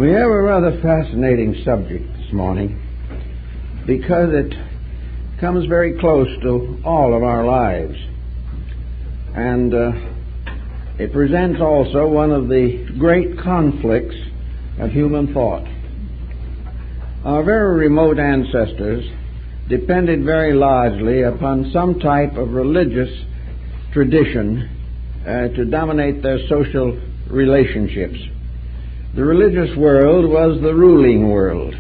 We have a rather fascinating subject this morning because it comes very close to all of our lives, and it presents also one of the great conflicts of human thought. Our very remote ancestors depended very largely upon some type of religious tradition to dominate their social relationships. The religious world was the ruling world,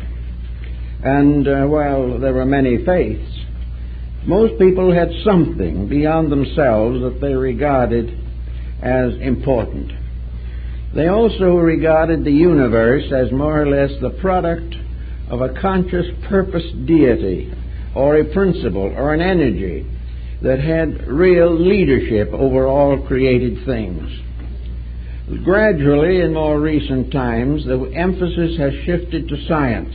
and while there were many faiths, most people had something beyond themselves that they regarded as important. They also regarded the universe as more or less the product of a conscious purpose deity, or a principle, or an energy that had real leadership over all created things. Gradually, in more recent times, the emphasis has shifted to science,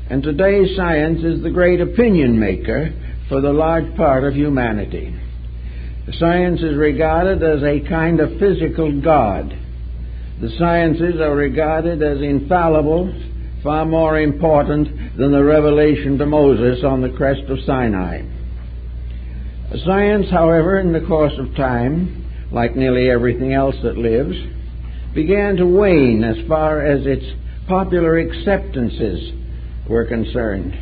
and today science is the great opinion maker for the large part of humanity. Science is regarded as a kind of physical God. The sciences are regarded as infallible, far more important than the revelation to Moses on the crest of Sinai. Science, however, in the course of time, like nearly everything else that lives, began to wane as far as its popular acceptances were concerned.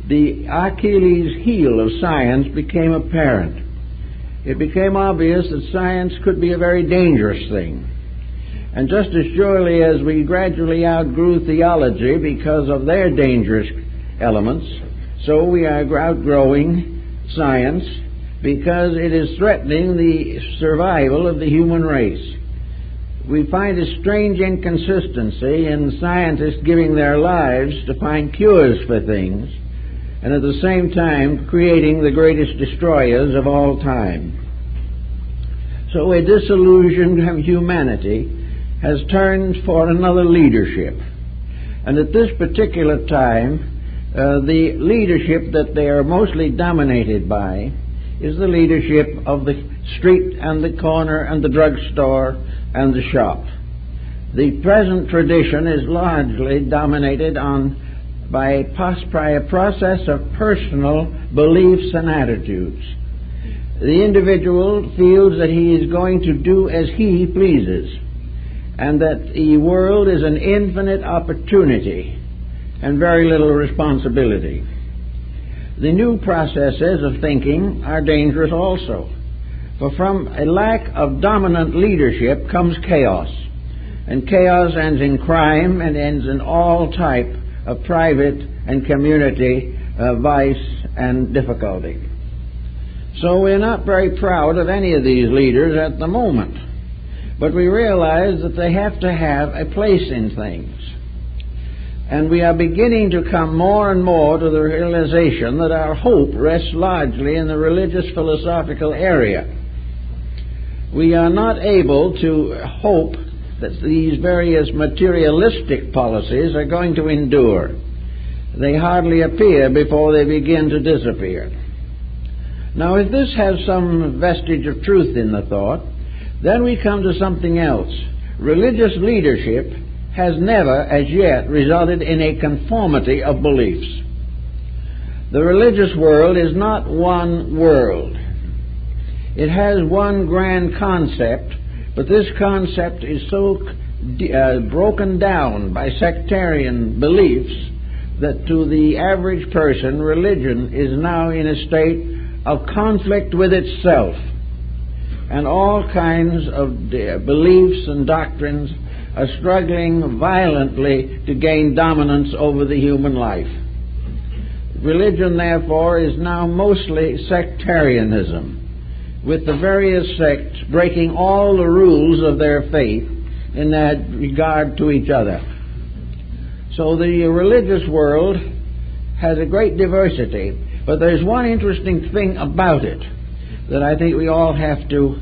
The Achilles heel of science became apparent. It became obvious that science could be a very dangerous thing. And just as surely as we gradually outgrew theology because of their dangerous elements, so we are outgrowing science because it is threatening the survival of the human race. We find a strange inconsistency in scientists giving their lives to find cures for things, and at the same time creating the greatest destroyers of all time. So a disillusioned humanity has turned for another leadership. And at this particular time, the leadership that they are mostly dominated by is the leadership of the street and the corner and the drugstore and the shop. The present tradition is largely dominated by a process of personal beliefs and attitudes. The individual feels that he is going to do as he pleases, and that the world is an infinite opportunity and very little responsibility. The new processes of thinking are dangerous also, for from a lack of dominant leadership comes chaos, and chaos ends in crime and ends in all type of private and community vice and difficulty. So we're not very proud of any of these leaders at the moment, but we realize that they have to have a place in things. And we are beginning to come more and more to the realization that our hope rests largely in the religious philosophical area. We are not able to hope that these various materialistic policies are going to endure. They hardly appear before they begin to disappear. Now, if this has some vestige of truth in the thought, then we come to something else. Religious leadership has never as yet resulted in a conformity of beliefs. The religious world is not one world. It has one grand concept, but this concept is so broken down by sectarian beliefs that to the average person, religion is now in a state of conflict with itself, and all kinds of beliefs and doctrines are struggling violently to gain dominance over the human life. Religion, therefore, is now mostly sectarianism, with the various sects breaking all the rules of their faith in that regard to each other. So the religious world has a great diversity, but there's one interesting thing about it that I think we all have to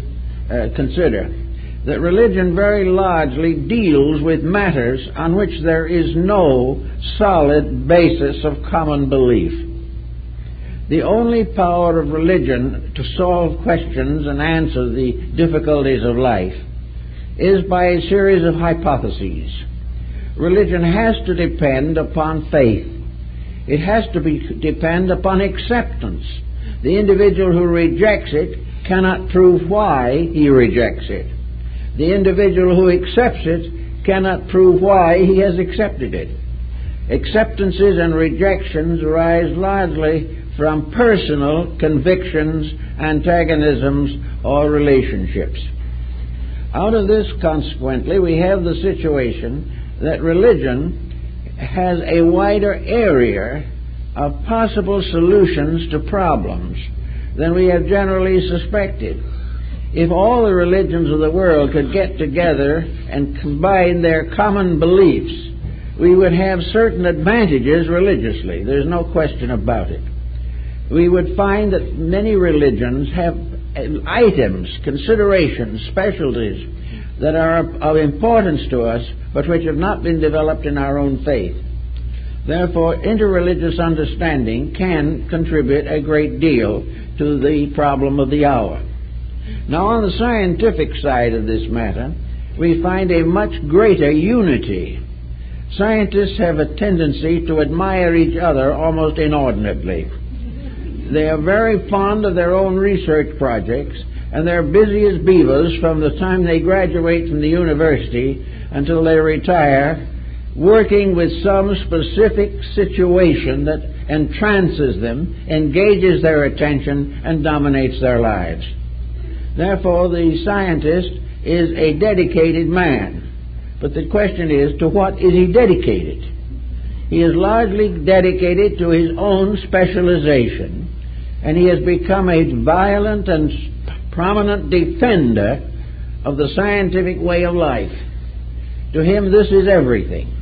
consider, that religion very largely deals with matters on which there is no solid basis of common belief. The only power of religion to solve questions and answer the difficulties of life is by a series of hypotheses. religion has to depend upon faith. It has to depend upon acceptance. The individual who rejects it cannot prove why he rejects it. The individual who accepts it cannot prove why he has accepted it. Acceptances and rejections arise largely from personal convictions, antagonisms, or relationships. Out of this, consequently, we have the situation that religion has a wider area of possible solutions to problems than we have generally suspected. If all the religions of the world could get together and combine their common beliefs, we would have certain advantages religiously. There's no question about it. We would find that many religions have items, considerations, specialties that are of importance to us, but which have not been developed in our own faith. Therefore, interreligious understanding can contribute a great deal to the problem of the hour. Now, on the scientific side of this matter, we find a much greater unity. Scientists have a tendency to admire each other almost inordinately. They are very fond of their own research projects, and they're busy as beavers from the time they graduate from the university until they retire, working with some specific situation that entrances them, engages their attention, and dominates their lives. Therefore, the scientist is a dedicated man. But the question is, to what is he dedicated? He is largely dedicated to his own specialization, and he has become a violent and prominent defender of the scientific way of life. To him, this is everything.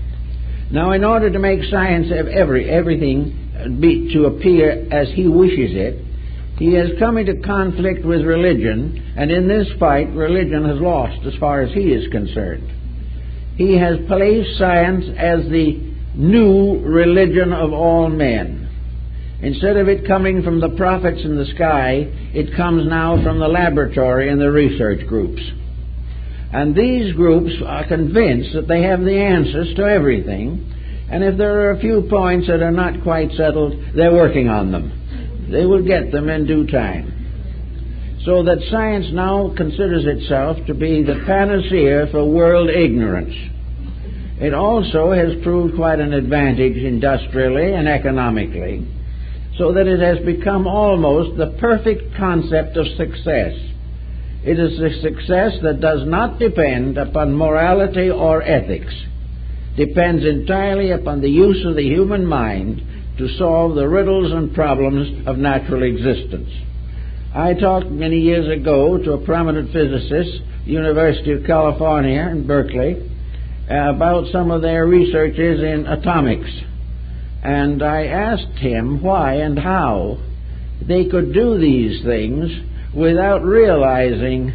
Now, in order to make science have everything to appear as he wishes it, he has come into conflict with religion, and in this fight, religion has lost as far as he is concerned. He has placed science as the new religion of all men. Instead of it coming from the prophets in the sky, it comes now from the laboratory and the research groups. And these groups are convinced that they have the answers to everything, and if there are a few points that are not quite settled, they're working on them. They will get them in due time. So that science now considers itself to be the panacea for world ignorance. It also has proved quite an advantage industrially and economically, so that it has become almost the perfect concept of success. It is a success that does not depend upon morality or ethics, depends entirely upon the use of the human mind to solve the riddles and problems of natural existence. I talked many years ago to a prominent physicist, University of California in Berkeley, about some of their researches in atomics. And I asked him why and how they could do these things without realizing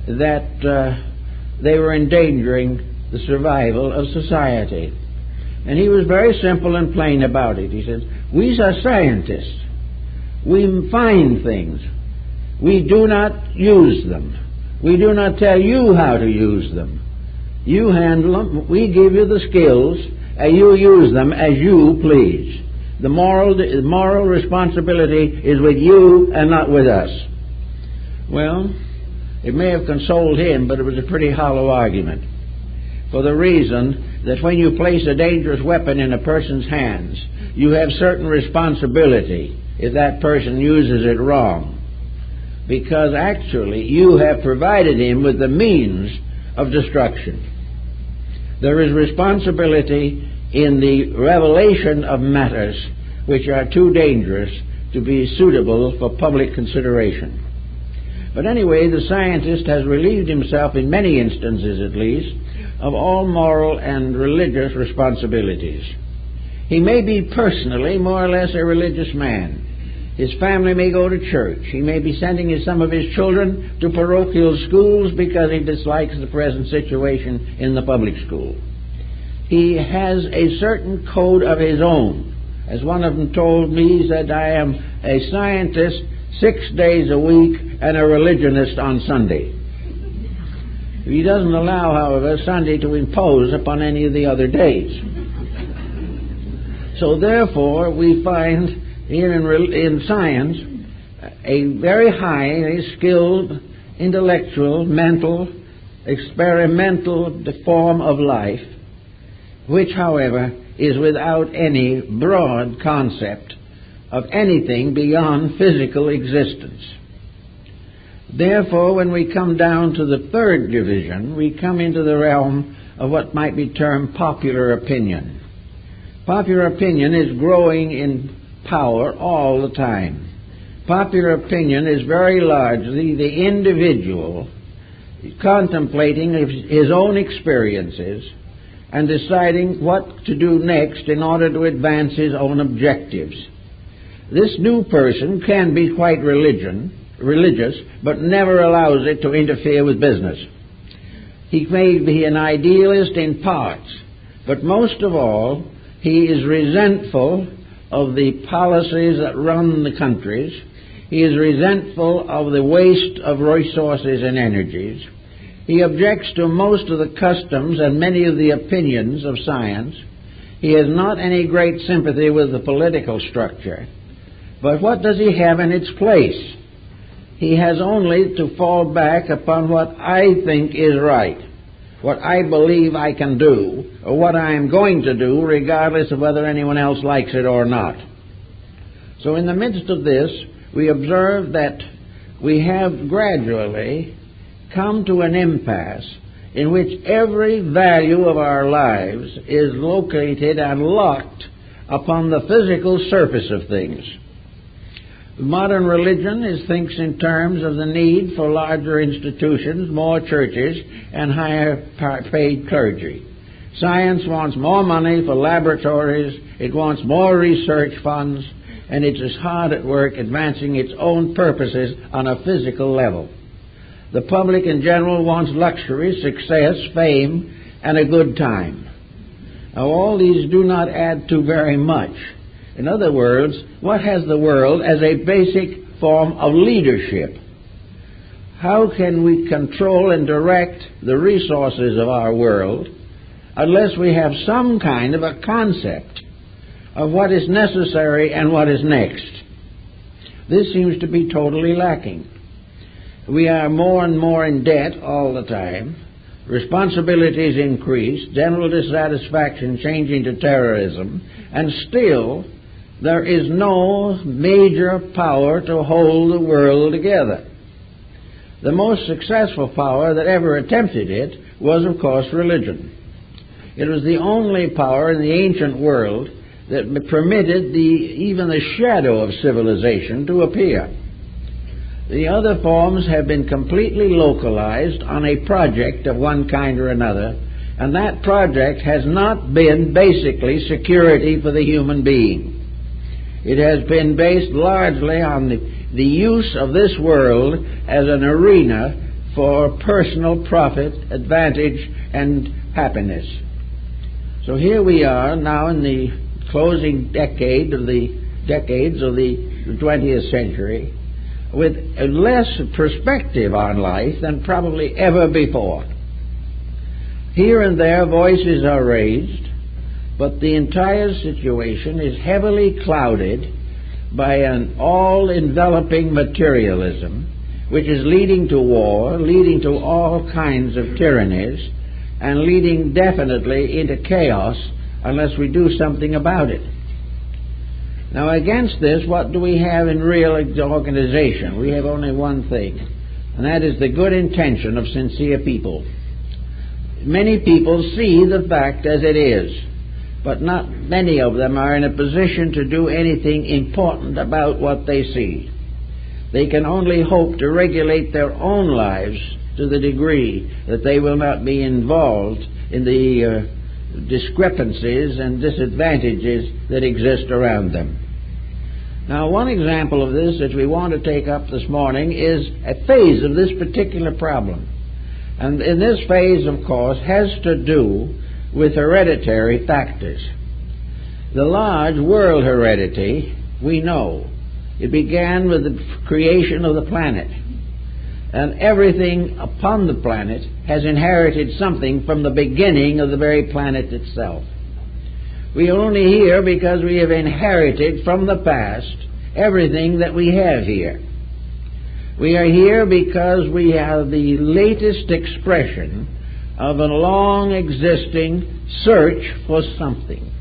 that they were endangering the survival of society. And he was very simple and plain about it. He said, "We are scientists. We find things. We do not use them. We do not tell you how to use them. You handle them. We give you the skills, and you use them as you please. The moral responsibility is with you and not with us." Well, it may have consoled him, but it was a pretty hollow argument, for the reason that when you place a dangerous weapon in a person's hands, you have certain responsibility if that person uses it wrong, because actually you have provided him with the means of destruction. There is responsibility in the revelation of matters which are too dangerous to be suitable for public consideration. But anyway, the scientist has relieved himself, in many instances at least, of all moral and religious responsibilities. He may be personally more or less a religious man. His family may go to church. He may be sending some of his children to parochial schools because he dislikes the present situation in the public school. He has a certain code of his own. As one of them told me, he said, "I am a scientist 6 days a week and a religionist on Sunday." He doesn't allow, however, Sunday to impose upon any of the other days. So therefore, we find here in science a very highly skilled, intellectual, mental, experimental form of life, which, however, is without any broad concept of anything beyond physical existence. Therefore, when we come down to the third division, we come into the realm of what might be termed popular opinion. Popular opinion is growing in power all the time. Popular opinion is very largely the individual contemplating his own experiences and deciding what to do next in order to advance his own objectives. This new person can be quite religious, but never allows it to interfere with business. He may be an idealist in parts, but most of all, he is resentful of the policies that run the countries. He is resentful of the waste of resources and energies. He objects to most of the customs and many of the opinions of science. He has not any great sympathy with the political structure. But what does he have in its place? He has only to fall back upon what I think is right, what I believe I can do, or what I am going to do, regardless of whether anyone else likes it or not. So in the midst of this, we observe that we have gradually come to an impasse in which every value of our lives is located and locked upon the physical surface of things. Modern religion thinks in terms of the need for larger institutions, more churches, and higher paid clergy. Science wants more money for laboratories, it wants more research funds, and it is hard at work advancing its own purposes on a physical level. The public in general wants luxury, success, fame, and a good time. Now, all these do not add to very much. In other words, what has the world as a basic form of leadership? How can we control and direct the resources of our world unless we have some kind of a concept of what is necessary and what is next? This seems to be totally lacking. We are more and more in debt all the time. Responsibilities increase, general dissatisfaction changing to terrorism, and still there is no major power to hold the world together. The most successful power that ever attempted it was, of course, religion. It was the only power in the ancient world that permitted even the shadow of civilization to appear. The other forms have been completely localized on a project of one kind or another, and that project has not been basically security for the human being. It has been based largely on the use of this world as an arena for personal profit, advantage, and happiness. So here we are now in the closing decades of the 20th century, with less perspective on life than probably ever before. Here and there voices are raised, but the entire situation is heavily clouded by an all-enveloping materialism, which is leading to war, leading to all kinds of tyrannies, and leading definitely into chaos unless we do something about it. Now, against this, what do we have in real organization? We have only one thing, and that is the good intention of sincere people. Many people see the fact as it is, but not many of them are in a position to do anything important about what they see. They can only hope to regulate their own lives to the degree that they will not be involved in the discrepancies and disadvantages that exist around them. Now, one example of this that we want to take up this morning is a phase of this particular problem. And in this phase, of course, has to do with hereditary factors. The large world heredity, we know. It began with the creation of the planet. And everything upon the planet has inherited something from the beginning of the very planet itself. We are only here because we have inherited from the past everything that we have here. We are here because we have the latest expression of a long existing search for something.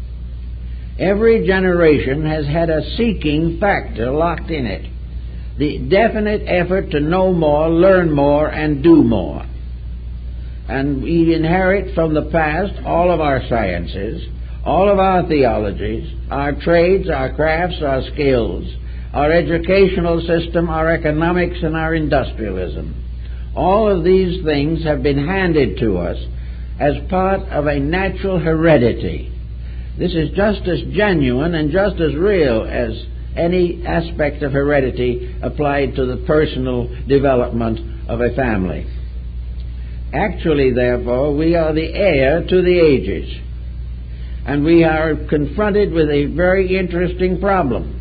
Every generation has had a seeking factor locked in it. The definite effort to know more, learn more, and do more. And we inherit from the past all of our sciences, all of our theologies, our trades, our crafts, our skills, our educational system, our economics, and our industrialism. All of these things have been handed to us as part of a natural heredity. This is just as genuine and just as real as any aspect of heredity applied to the personal development of a family. Actually, therefore, we are the heir to the ages, and we are confronted with a very interesting problem,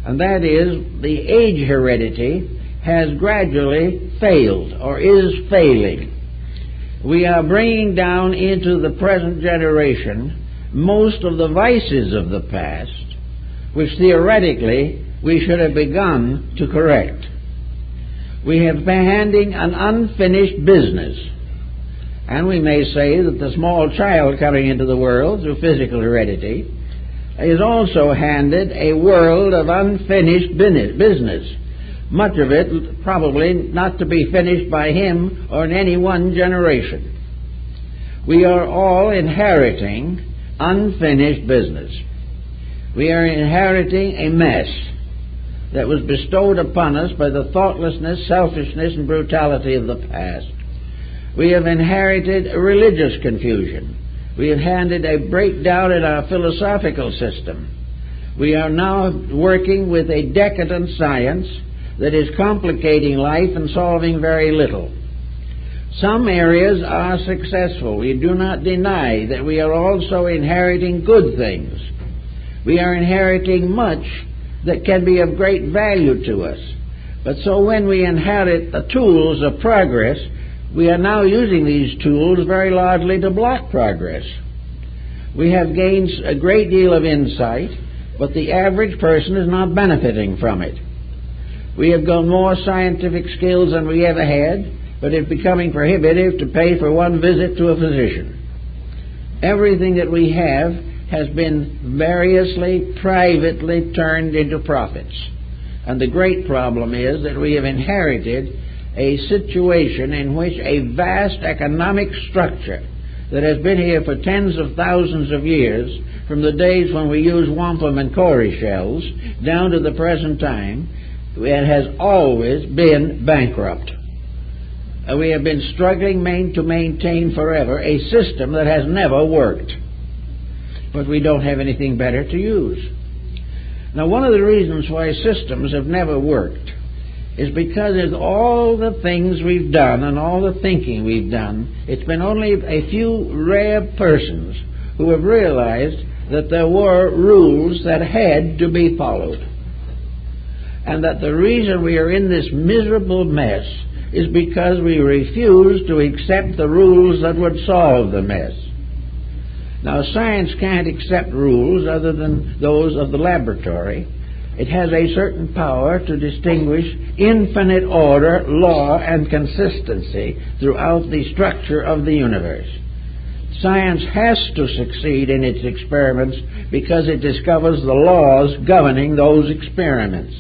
and that is the age heredity has gradually failed or is failing. We are bringing down into the present generation most of the vices of the past, which theoretically we should have begun to correct. We have been handing an unfinished business, and we may say that the small child coming into the world through physical heredity is also handed a world of unfinished business, much of it probably not to be finished by him or in any one generation. We are all inheriting unfinished business. We are inheriting a mess that was bestowed upon us by the thoughtlessness, selfishness, and brutality of the past. We have inherited a religious confusion. We have handed a breakdown in our philosophical system. We are now working with a decadent science that is complicating life and solving very little. Some areas are successful. We do not deny that we are also inheriting good things. We are inheriting much that can be of great value to us. But so when we inherit the tools of progress, we are now using these tools very largely to block progress. We have gained a great deal of insight, but the average person is not benefiting from it. We have got more scientific skills than we ever had, but it's becoming prohibitive to pay for one visit to a physician. Everything that we have has been variously, privately turned into profits. And the great problem is that we have inherited a situation in which a vast economic structure that has been here for tens of thousands of years, from the days when we used wampum and cowrie shells down to the present time, it has always been bankrupt. We have been struggling to maintain forever a system that has never worked. But we don't have anything better to use. Now, one of the reasons why systems have never worked is because of all the things we've done and all the thinking we've done, it's been only a few rare persons who have realized that there were rules that had to be followed. And that the reason we are in this miserable mess is because we refuse to accept the rules that would solve the mess. Now, science can't accept rules other than those of the laboratory. It has a certain power to distinguish infinite order, law, and consistency throughout the structure of the universe. Science has to succeed in its experiments because it discovers the laws governing those experiments.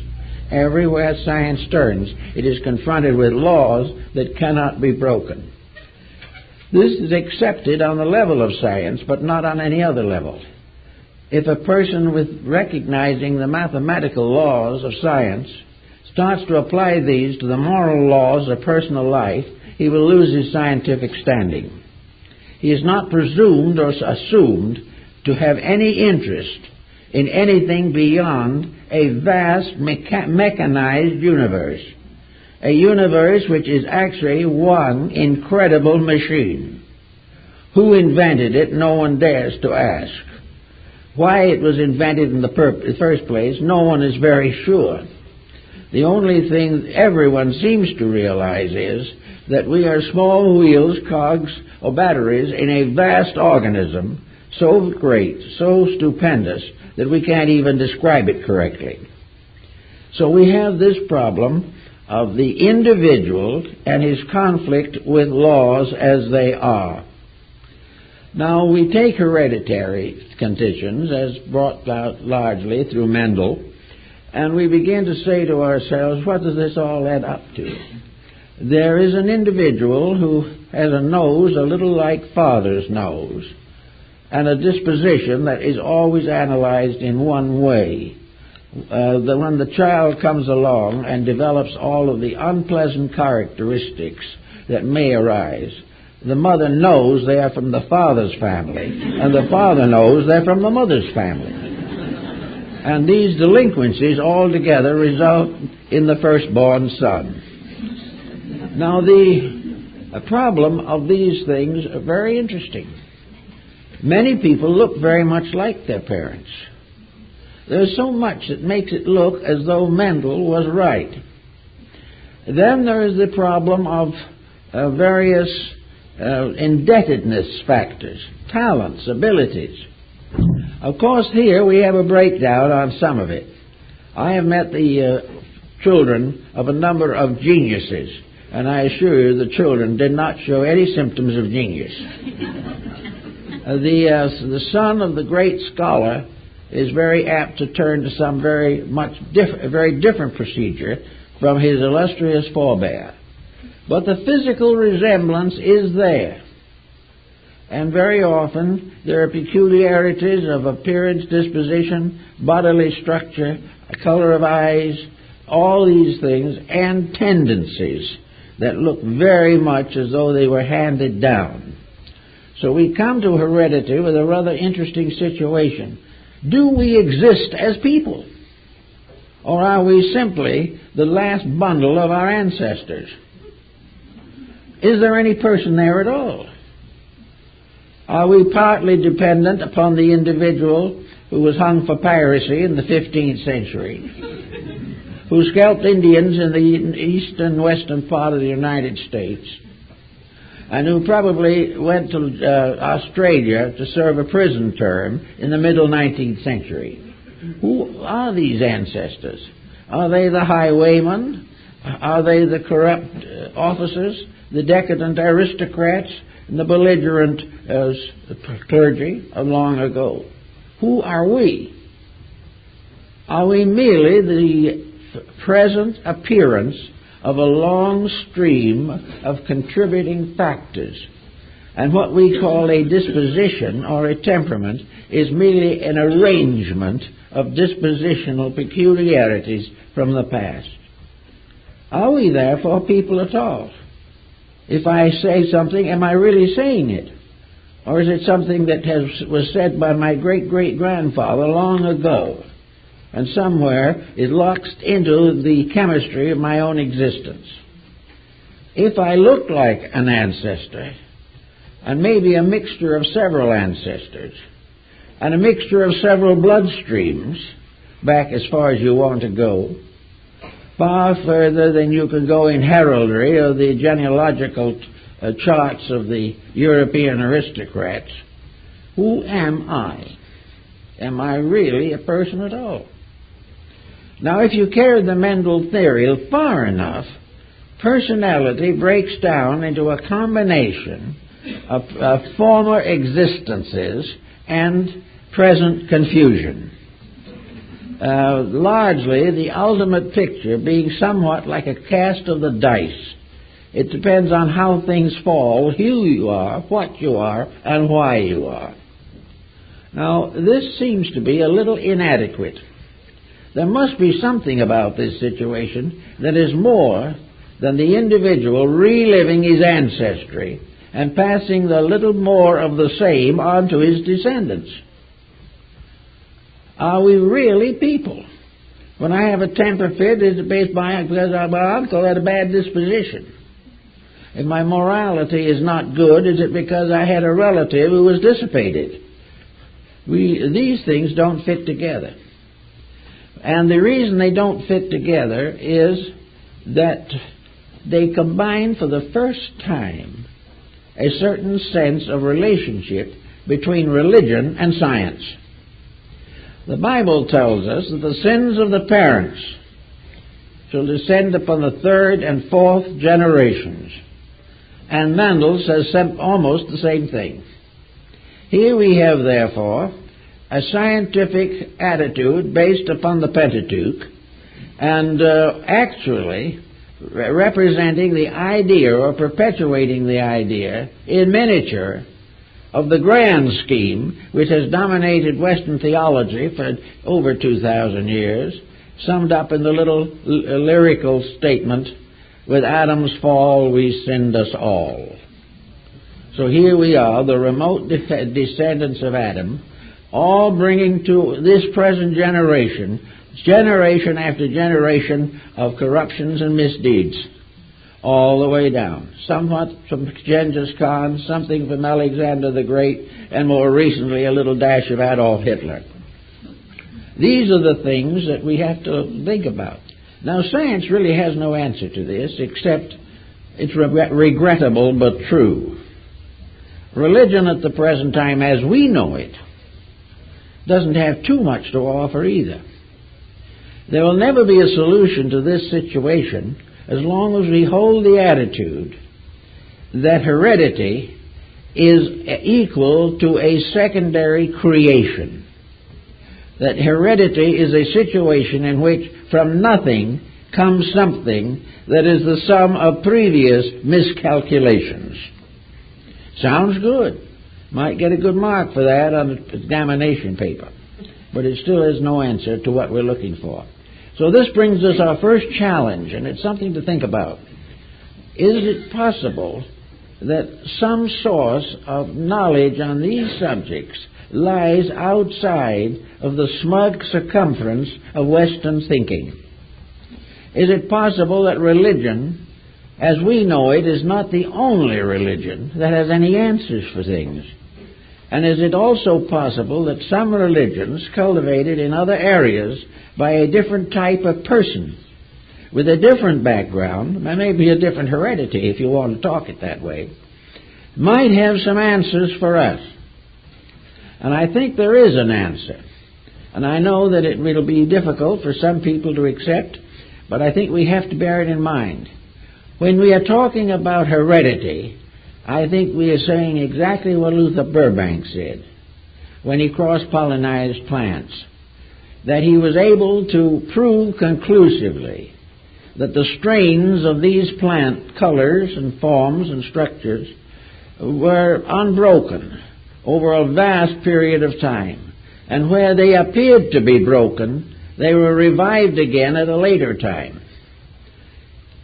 Everywhere science turns, it is confronted with laws that cannot be broken. This is accepted on the level of science, but not on any other level. If a person, with recognizing the mathematical laws of science, starts to apply these to the moral laws of personal life, he will lose his scientific standing. He is not presumed or assumed to have any interest in anything beyond a vast mechanized universe, a universe which is actually one incredible machine. Who invented it? No one dares to ask. Why it was invented in the first place, no one is very sure. The only thing everyone seems to realize is that we are small wheels, cogs, or batteries in a vast organism so great, so stupendous, that we can't even describe it correctly. So we have this problem of the individual and his conflict with laws as they are. Now, we take hereditary conditions as brought out largely through Mendel, and we begin to say to ourselves, what does this all add up to? There is an individual who has a nose a little like father's nose, and a disposition that is always analyzed in one way. When the child comes along and develops all of the unpleasant characteristics that may arise, the mother knows they are from the father's family, and the father knows they're from the mother's family. And these delinquencies altogether result in the firstborn son. Now, the problem of these things are very interesting. Many people look very much like their parents. There's so much that makes it look as though Mendel was right. Then there is the problem of various indebtedness factors, talents, abilities. Of course, here we have a breakdown on some of it. I have met the children of a number of geniuses, and I assure you the children did not show any symptoms of genius. The son of the great scholar is very apt to turn to some very different procedure from his illustrious forebear. But the physical resemblance is there. And very often there are peculiarities of appearance, disposition, bodily structure, color of eyes, all these things, and tendencies that look very much as though they were handed down. So we come to heredity with a rather interesting situation. Do we exist as people? Or are we simply the last bundle of our ancestors? Is there any person there at all? Are we partly dependent upon the individual who was hung for piracy in the 15th century, who scalped Indians in the east and western part of the United States, and who probably went to Australia to serve a prison term in the middle 19th century? Who are these ancestors? Are they the highwaymen? Are they the corrupt officers, the decadent aristocrats, and the belligerent clergy of long ago? Who are we? Are we merely the present appearance of a long stream of contributing factors? And what we call a disposition or a temperament is merely an arrangement of dispositional peculiarities from the past. Are we therefore people at all? If I say something, am I really saying it? Or is it something that was said by my great-great-grandfather long ago, and somewhere is locked into the chemistry of my own existence? If I look like an ancestor, and maybe a mixture of several ancestors, and a mixture of several bloodstreams, back as far as you want to go, far further than you can go in heraldry or the genealogical charts of the European aristocrats, who am I? Am I really a person at all? Now, if you carry the Mendel theory far enough, personality breaks down into a combination of former existences and present confusion. Largely, the ultimate picture being somewhat like a cast of the dice. It depends on how things fall, who you are, what you are, and why you are. Now, this seems to be a little inadequate. There must be something about this situation that is more than the individual reliving his ancestry and passing the little more of the same on to his descendants. Are we really people? When I have a temper fit, it's because my uncle had a bad disposition. If my morality is not good, is it because I had a relative who was dissipated? These things don't fit together. And the reason they don't fit together is that they combine for the first time a certain sense of relationship between religion and science. The Bible tells us that the sins of the parents shall descend upon the third and fourth generations. And Mendel says almost the same thing. Here we have, therefore, a scientific attitude based upon the Pentateuch, and actually representing the idea or perpetuating the idea in miniature of the grand scheme which has dominated Western theology for over 2,000 years, summed up in the little lyrical statement, "With Adam's fall we sinned us all." So here we are, the remote descendants of Adam, all bringing to this present generation, generation after generation of corruptions and misdeeds, all the way down. Somewhat from Genghis Khan, something from Alexander the Great, and more recently a little dash of Adolf Hitler. These are the things that we have to think about. Now, science really has no answer to this, except it's regrettable but true. Religion at the present time, as we know it, doesn't have too much to offer either. There will never be a solution to this situation as long as we hold the attitude that heredity is equal to a secondary creation. That heredity is a situation in which from nothing comes something that is the sum of previous miscalculations. Sounds good. Might get a good mark for that on an examination paper. But it still is no answer to what we're looking for. So this brings us our first challenge, and it's something to think about. Is it possible that some source of knowledge on these subjects lies outside of the smug circumference of Western thinking? Is it possible that religion, as we know it, is not the only religion that has any answers for things? And is it also possible that some religions cultivated in other areas by a different type of person, with a different background, maybe a different heredity if you want to talk it that way, might have some answers for us? And I think there is an answer. And I know that it will be difficult for some people to accept, but I think we have to bear it in mind. When we are talking about heredity, I think we are saying exactly what Luther Burbank said when he cross-pollinized plants, that he was able to prove conclusively that the strains of these plant colors and forms and structures were unbroken over a vast period of time. And where they appeared to be broken, they were revived again at a later time.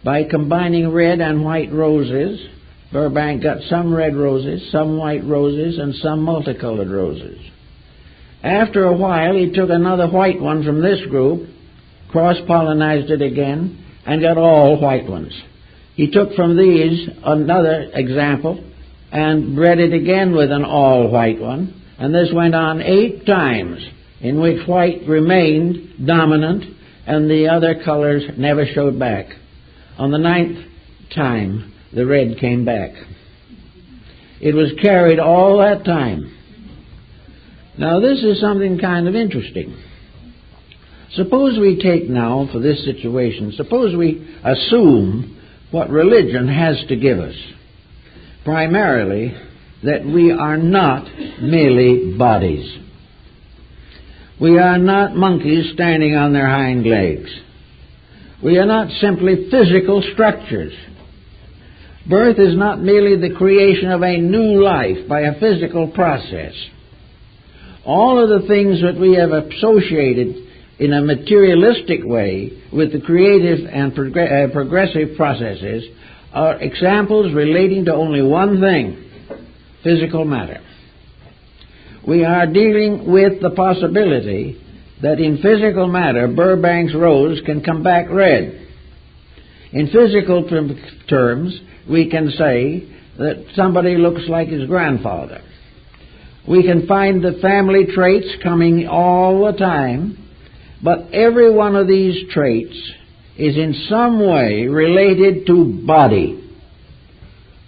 By combining red and white roses, Burbank got some red roses, some white roses, and some multicolored roses. After a while, he took another white one from this group, cross-pollinized it again, and got all white ones. He took from these another example and bred it again with an all-white one, and this went on 8 times, in which white remained dominant and the other colors never showed back. On the 9th time, the red came back. It was carried all that time. Now, this is something kind of interesting. Suppose we take now, for this situation, suppose we assume what religion has to give us. Primarily, that we are not merely bodies. We are not monkeys standing on their hind legs. We are not simply physical structures. Birth is not merely the creation of a new life by a physical process. All of the things that we have associated in a materialistic way with the creative and progressive processes are examples relating to only one thing: physical matter. We are dealing with the possibility that in physical matter, Burbank's rose can come back red. In physical terms, we can say that somebody looks like his grandfather. We can find the family traits coming all the time, But every one of these traits is in some way related to body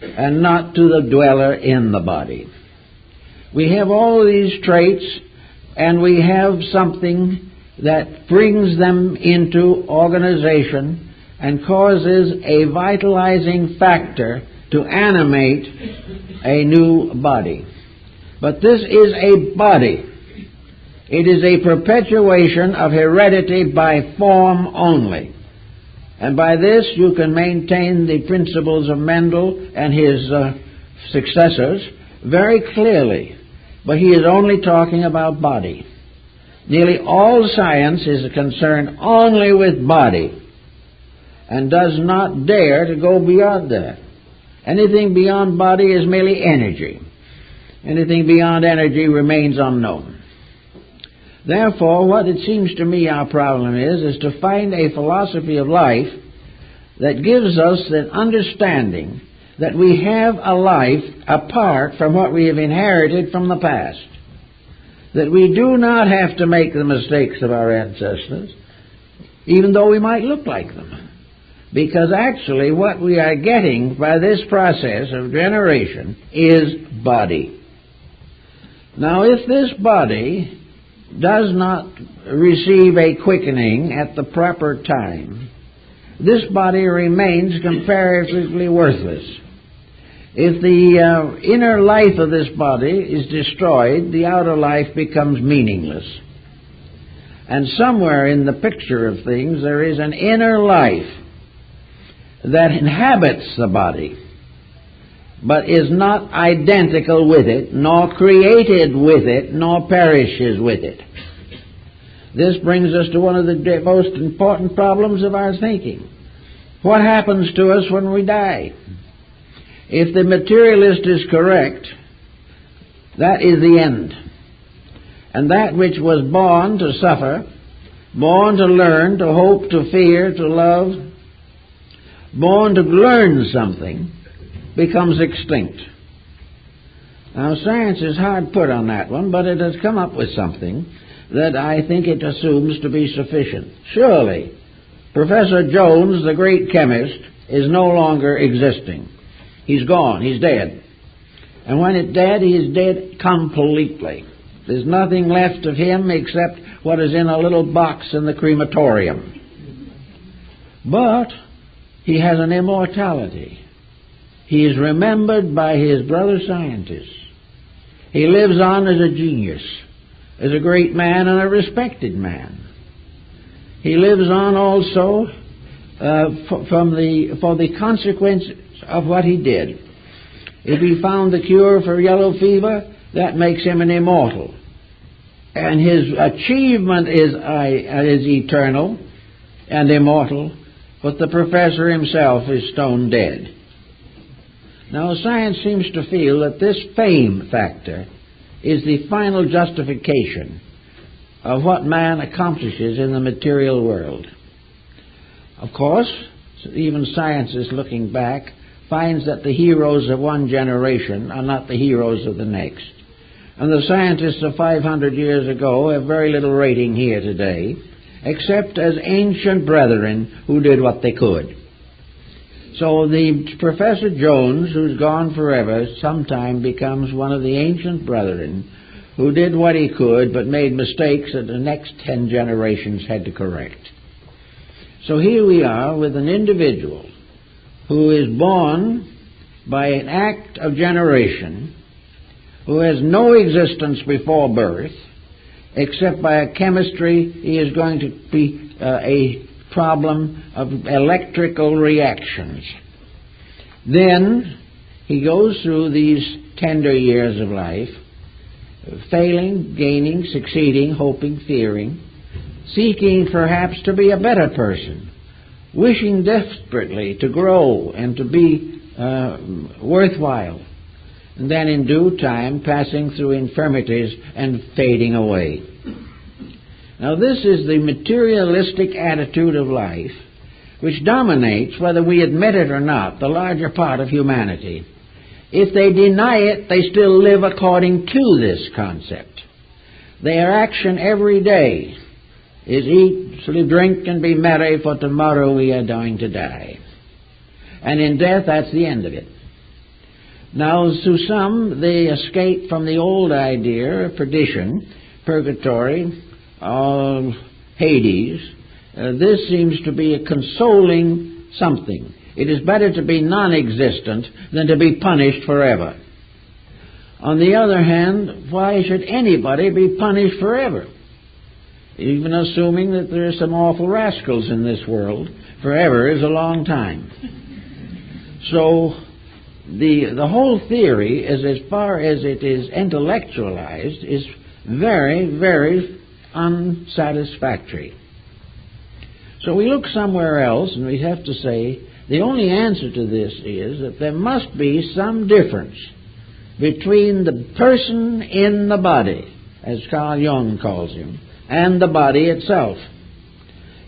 and not to the dweller in the body. We have all of these traits, and we have something that brings them into organization and causes a vitalizing factor to animate a new body. But this is a body. It is a perpetuation of heredity by form only. And by this you can maintain the principles of Mendel and his successors very clearly. But he is only talking about body. Nearly all science is concerned only with body and does not dare to go beyond that. Anything beyond body is merely energy. Anything beyond energy remains unknown. Therefore, what it seems to me our problem is to find a philosophy of life that gives us an understanding that we have a life apart from what we have inherited from the past. That we do not have to make the mistakes of our ancestors, even though we might look like them. Because actually what we are getting by this process of generation is body. Now, if this body does not receive a quickening at the proper time, this body remains comparatively worthless. If the inner life of this body is destroyed, the outer life becomes meaningless. And somewhere in the picture of things there is an inner life that inhabits the body, but is not identical with it, nor created with it, nor perishes with it. This brings us to one of the most important problems of our thinking. What happens to us when we die? If the materialist is correct, that is the end. And that which was born to suffer, born to learn, to hope, to fear, to love, born to learn something, becomes extinct. Now, science is hard put on that one, but it has come up with something that I think it assumes to be sufficient. Surely, Professor Jones, the great chemist, is no longer existing. He's gone. He's dead. And when it's dead, he is dead completely. There's nothing left of him except what is in a little box in the crematorium. But he has an immortality. He is remembered by his brother scientists. He lives on as a genius, as a great man and a respected man. He lives on also for the consequences of what he did. If he found the cure for yellow fever, that makes him an immortal. And his achievement is eternal and immortal, but the professor himself is stone dead. Now, science seems to feel that this fame factor is the final justification of what man accomplishes in the material world. Of course, even science is looking back, finds that the heroes of one generation are not the heroes of the next. And the scientists of 500 years ago have very little rating here today, except as ancient brethren who did what they could. So the Professor Jones, who's gone forever, sometime becomes one of the ancient brethren who did what he could but made mistakes that the next 10 generations had to correct. So here we are with an individual who is born by an act of generation, who has no existence before birth, except by a chemistry he is going to be a problem of electrical reactions. Then he goes through these tender years of life, failing, gaining, succeeding, hoping, fearing, seeking perhaps to be a better person, wishing desperately to grow and to be worthwhile, and then in due time passing through infirmities and fading away. Now, this is the materialistic attitude of life which dominates, whether we admit it or not, the larger part of humanity. If they deny it, they still live according to this concept. Their action every day is eat, sleep, drink, and be merry, for tomorrow we are going to die. And in death, that's the end of it. Now, to some, they escape from the old idea of perdition, purgatory, Hades. This seems to be a consoling something. It is better to be non-existent than to be punished forever. On the other hand, why should anybody be punished forever? Even assuming that there are some awful rascals in this world, forever is a long time. So the whole theory, as far as it is intellectualized, is very, very unsatisfactory. So we look somewhere else, and we have to say the only answer to this is that there must be some difference between the person in the body, as Carl Jung calls him, and the body itself.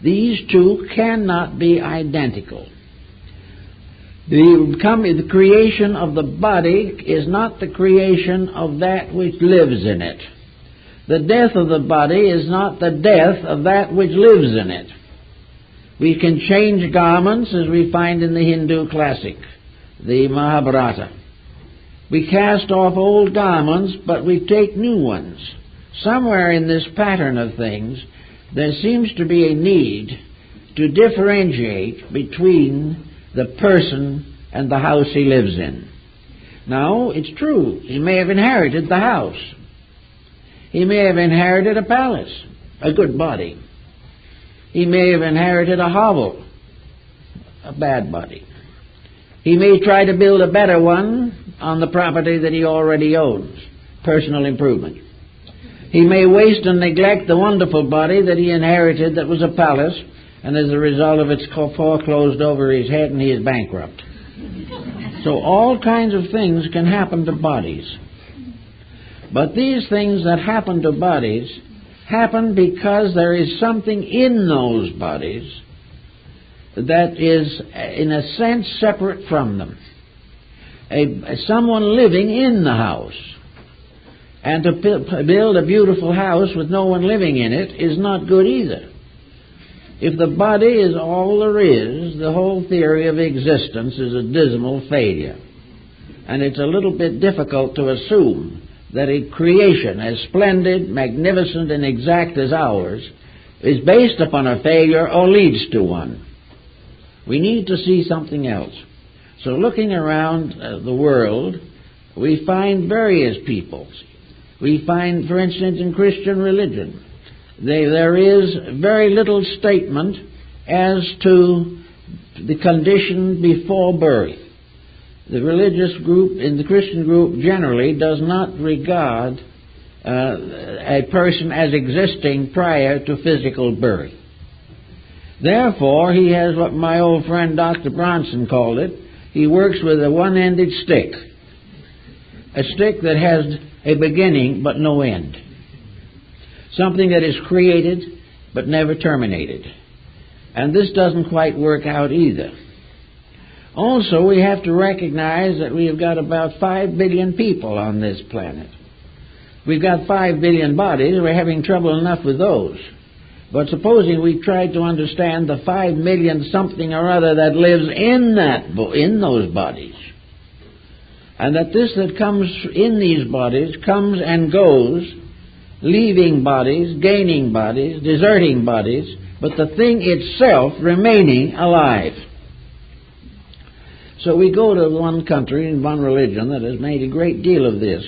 These two cannot be identical. The creation of the body is not the creation of that which lives in it. The death of the body is not the death of that which lives in it. We can change garments, as we find in the Hindu classic, the Mahabharata. We cast off old garments, but we take new ones. Somewhere in this pattern of things, there seems to be a need to differentiate between the person and the house he lives in. Now, it's true, he may have inherited the house. He may have inherited a palace, a good body. He may have inherited a hovel, a bad body. He may try to build a better one on the property that he already owns, personal improvement. He may waste and neglect the wonderful body that he inherited that was a palace, and as a result of it's foreclosed over his head and he is bankrupt. So all kinds of things can happen to bodies. But these things that happen to bodies happen because there is something in those bodies that is, in a sense, separate from them. Someone living in the house. And to build a beautiful house with no one living in it is not good either. If the body is all there is, the whole theory of existence is a dismal failure. And it's a little bit difficult to assume that a creation as splendid, magnificent, and exact as ours is based upon a failure or leads to one. We need to see something else. So looking around the world, we find various peoples. We find, for instance, in Christian religion, there is very little statement as to the condition before birth. The religious group, in the Christian group generally, does not regard a person as existing prior to physical birth. Therefore, he has what my old friend Dr. Bronson called it. He works with a one-ended stick. A stick that has a beginning but no end. Something that is created but never terminated. And this doesn't quite work out either. Also, we have to recognize that we have got about 5 billion people on this planet. We've got 5 billion bodies. We're having trouble enough with those. But supposing we tried to understand the 5 million something or other that lives in those bodies, and that this that comes in these bodies comes and goes, leaving bodies, gaining bodies, deserting bodies, but the thing itself remaining alive. So we go to one country and one religion that has made a great deal of this,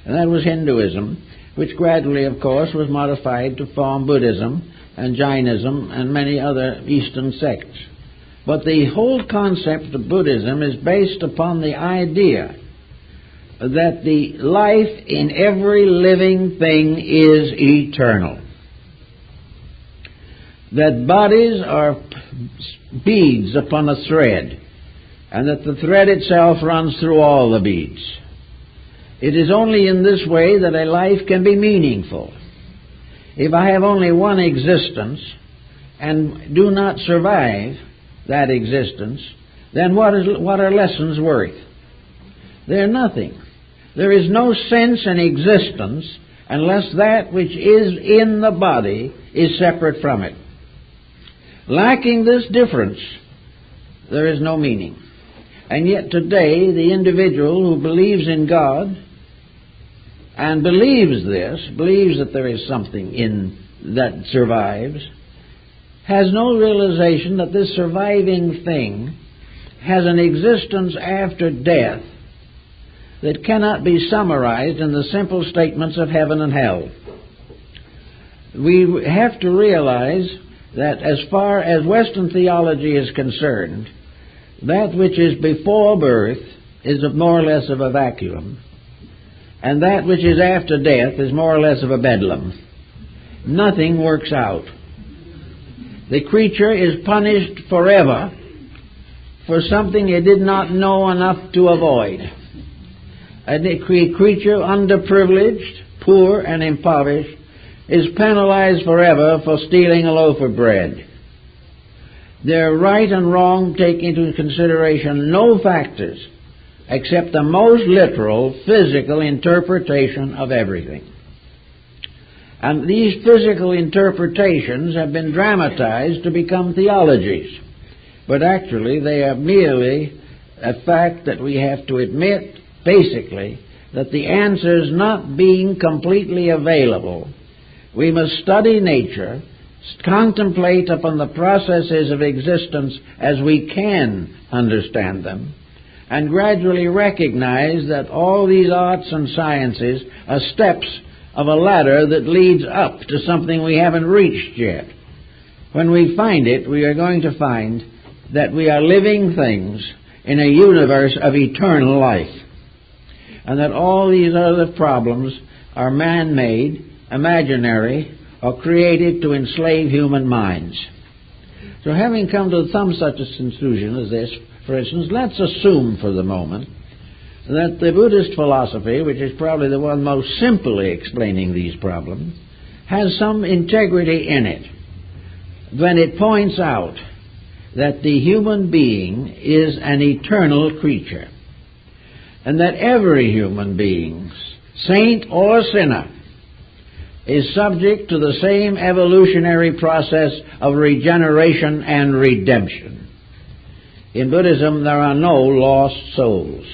and that was Hinduism, which gradually, of course, was modified to form Buddhism and Jainism and many other Eastern sects. But the whole concept of Buddhism is based upon the idea that the life in every living thing is eternal. That bodies are beads upon a thread, and that the thread itself runs through all the beads. It is only in this way that a life can be meaningful. If I have only one existence and do not survive that existence, then what are lessons worth? They're nothing. There is no sense in existence unless that which is in the body is separate from it. Lacking this difference, there is no meaning. And yet today, the individual who believes in God and believes that there is something in that survives, has no realization that this surviving thing has an existence after death that cannot be summarized in the simple statements of heaven and hell. We have to realize that as far as Western theology is concerned, that which is before birth is more or less of a vacuum, and that which is after death is more or less of a bedlam. Nothing works out. The creature is punished forever for something he did not know enough to avoid. A creature underprivileged, poor, and impoverished is penalized forever for stealing a loaf of bread. Their right and wrong take into consideration no factors except the most literal physical interpretation of everything. And these physical interpretations have been dramatized to become theologies. But actually they are merely a fact that we have to admit, basically, that the answers not being completely available, we must study nature, contemplate upon the processes of existence as we can understand them, and gradually recognize that all these arts and sciences are steps of a ladder that leads up to something we haven't reached yet. When we find it, we are going to find that we are living things in a universe of eternal life, and that all these other problems are man-made, imaginary, or created to enslave human minds. So having come to some such a conclusion as this, for instance, let's assume for the moment that the Buddhist philosophy, which is probably the one most simply explaining these problems, has some integrity in it when it points out that the human being is an eternal creature, and that every human being, saint or sinner, is subject to the same evolutionary process of regeneration and redemption. In Buddhism, there are no lost souls.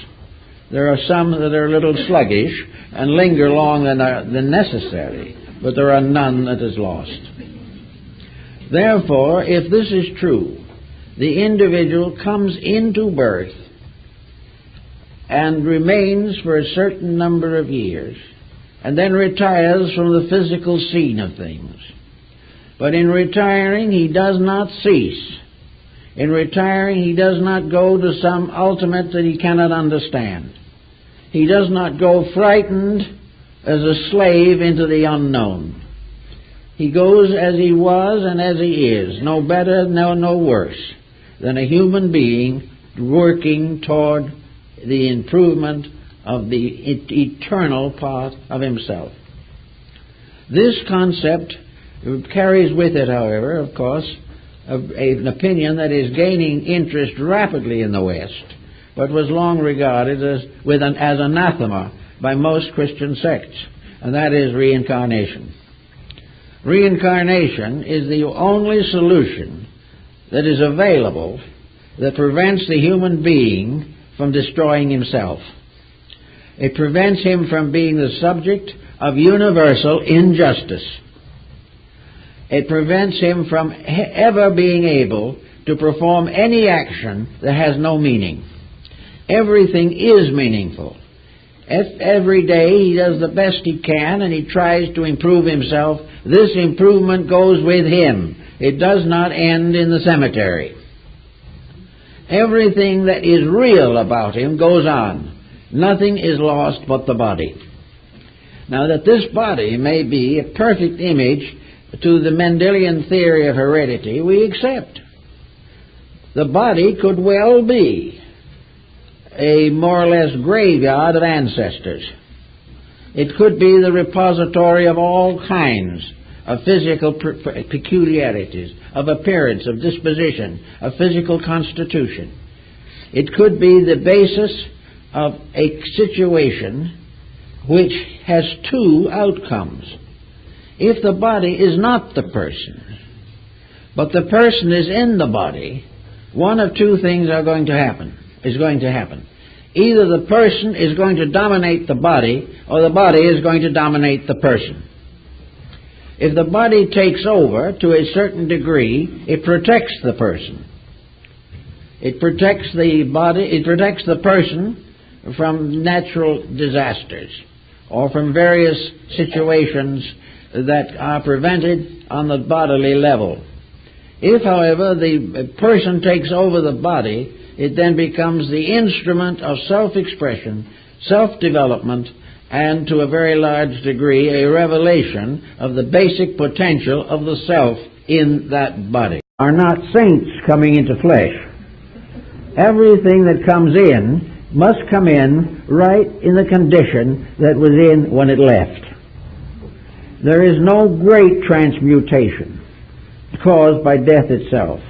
There are some that are a little sluggish and linger longer than necessary, but there are none that is lost. Therefore, if this is true, the individual comes into birth and remains for a certain number of years, and then retires from the physical scene of things. But in retiring, he does not cease. In retiring, he does not go to some ultimate that he cannot understand. He does not go frightened as a slave into the unknown. He goes as he was and as he is, no better, no worse, than a human being working toward the improvement of the eternal part of himself. This concept carries with it, however, of course, an opinion that is gaining interest rapidly in the West, but was long regarded as anathema by most Christian sects, and that is reincarnation. Reincarnation is the only solution that is available that prevents the human being from destroying himself. It prevents him from being the subject of universal injustice. It prevents him from ever being able to perform any action that has no meaning. Everything is meaningful. Every day he does the best he can and he tries to improve himself. This improvement goes with him. It does not end in the cemetery. Everything that is real about him goes on. Nothing is lost but the body. Now, that this body may be a perfect image to the Mendelian theory of heredity, we accept. The body could well be a more or less graveyard of ancestors. It could be the repository of all kinds of physical peculiarities, of appearance, of disposition, of physical constitution. It could be the basis of a situation which has two outcomes. If the body is not the person, but the person is in the body, one of two things is going to happen. Either the person is going to dominate the body, or the body is going to dominate the person. If the body takes over to a certain degree, it protects the person. It protects the body, it protects the person from natural disasters or from various situations that are prevented on the bodily level. If, however, the person takes over the body, it then becomes the instrument of self-expression, self-development, and to a very large degree a revelation of the basic potential of the self in that body. Are not saints coming into flesh. Everything that comes in must come in right in the condition that was in when it left. There is no great transmutation caused by death itself.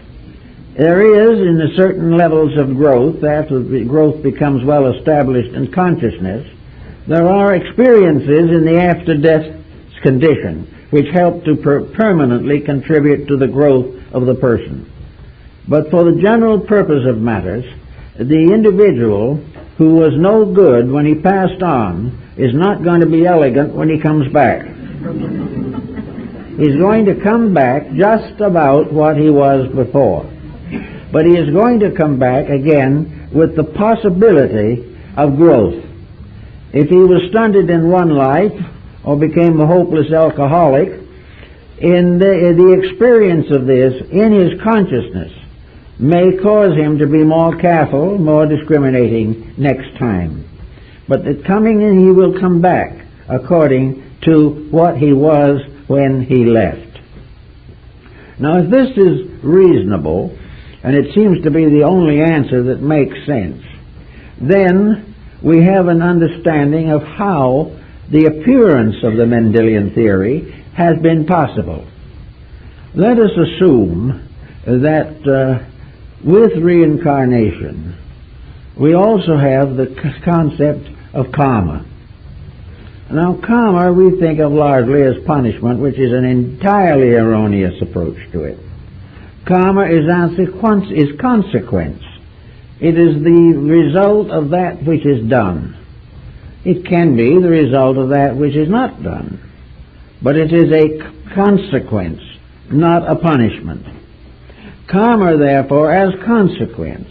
There is, in the certain levels of growth, after the growth becomes well established in consciousness, there are experiences in the after-death condition which help to permanently contribute to the growth of the person. But for the general purpose of matters, the individual who was no good when he passed on is not going to be elegant when he comes back. He's going to come back just about what he was before. But he is going to come back again with the possibility of growth. If he was stunted in one life or became a hopeless alcoholic, in the experience of this in his consciousness may cause him to be more careful, more discriminating next time. But that coming in, he will come back according to what he was when he left. Now, if this is reasonable, and it seems to be the only answer that makes sense, then we have an understanding of how the appearance of the Mendelian theory has been possible. Let us assume that with reincarnation, we also have the concept of karma. Now, karma we think of largely as punishment, which is an entirely erroneous approach to it. Karma is consequence. It is the result of that which is done. It can be the result of that which is not done. But it is a consequence, not a punishment. Karma, therefore, as consequence,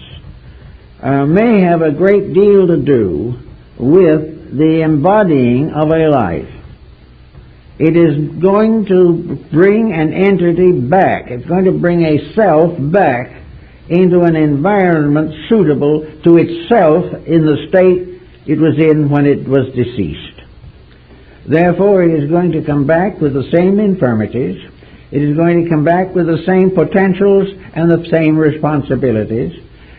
may have a great deal to do with the embodying of a life. It is going to bring an entity back. It's going to bring a self back into an environment suitable to itself in the state it was in when it was deceased. Therefore, it is going to come back with the same infirmities. It is going to come back with the same potentials and the same responsibilities.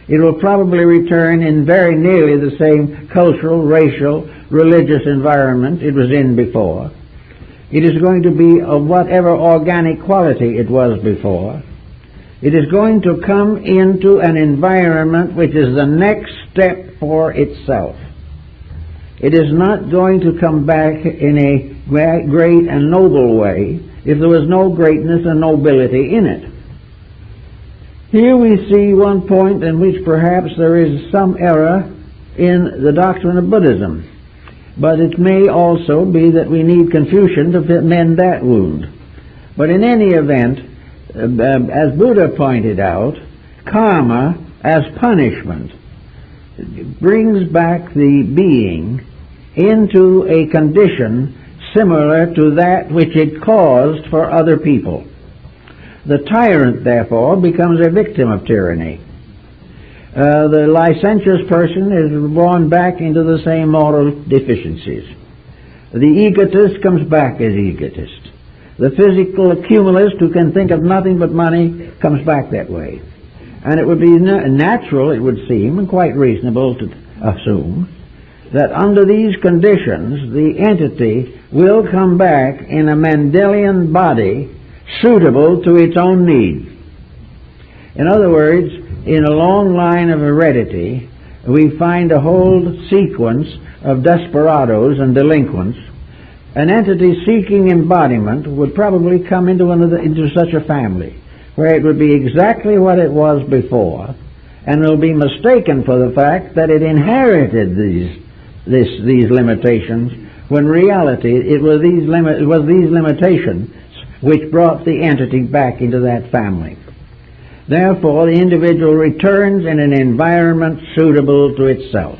It will probably return in very nearly the same cultural, racial, religious environment it was in before. It is going to be of whatever organic quality it was before. It is going to come into an environment which is the next step for itself. It is not going to come back in a great and noble way if there was no greatness and nobility in it. Here we see one point in which perhaps there is some error in the doctrine of Buddhism. But it may also be that we need Confucian to mend that wound. But in any event, as Buddha pointed out, karma as punishment brings back the being into a condition similar to that which it caused for other people. The tyrant, therefore, becomes a victim of tyranny. The licentious person is born back into the same moral deficiencies. The egotist comes back as egotist. The physical accumulist who can think of nothing but money comes back that way. And it would be natural, it would seem, and quite reasonable to assume, that under these conditions the entity will come back in a Mendelian body suitable to its own needs. In other words, in a long line of heredity, we find a whole sequence of desperados and delinquents. An entity seeking embodiment would probably come into such a family, where it would be exactly what it was before, and will be mistaken for the fact that it inherited these limitations, when in reality it was these limitations which brought the entity back into that family. Therefore, the individual returns in an environment suitable to itself,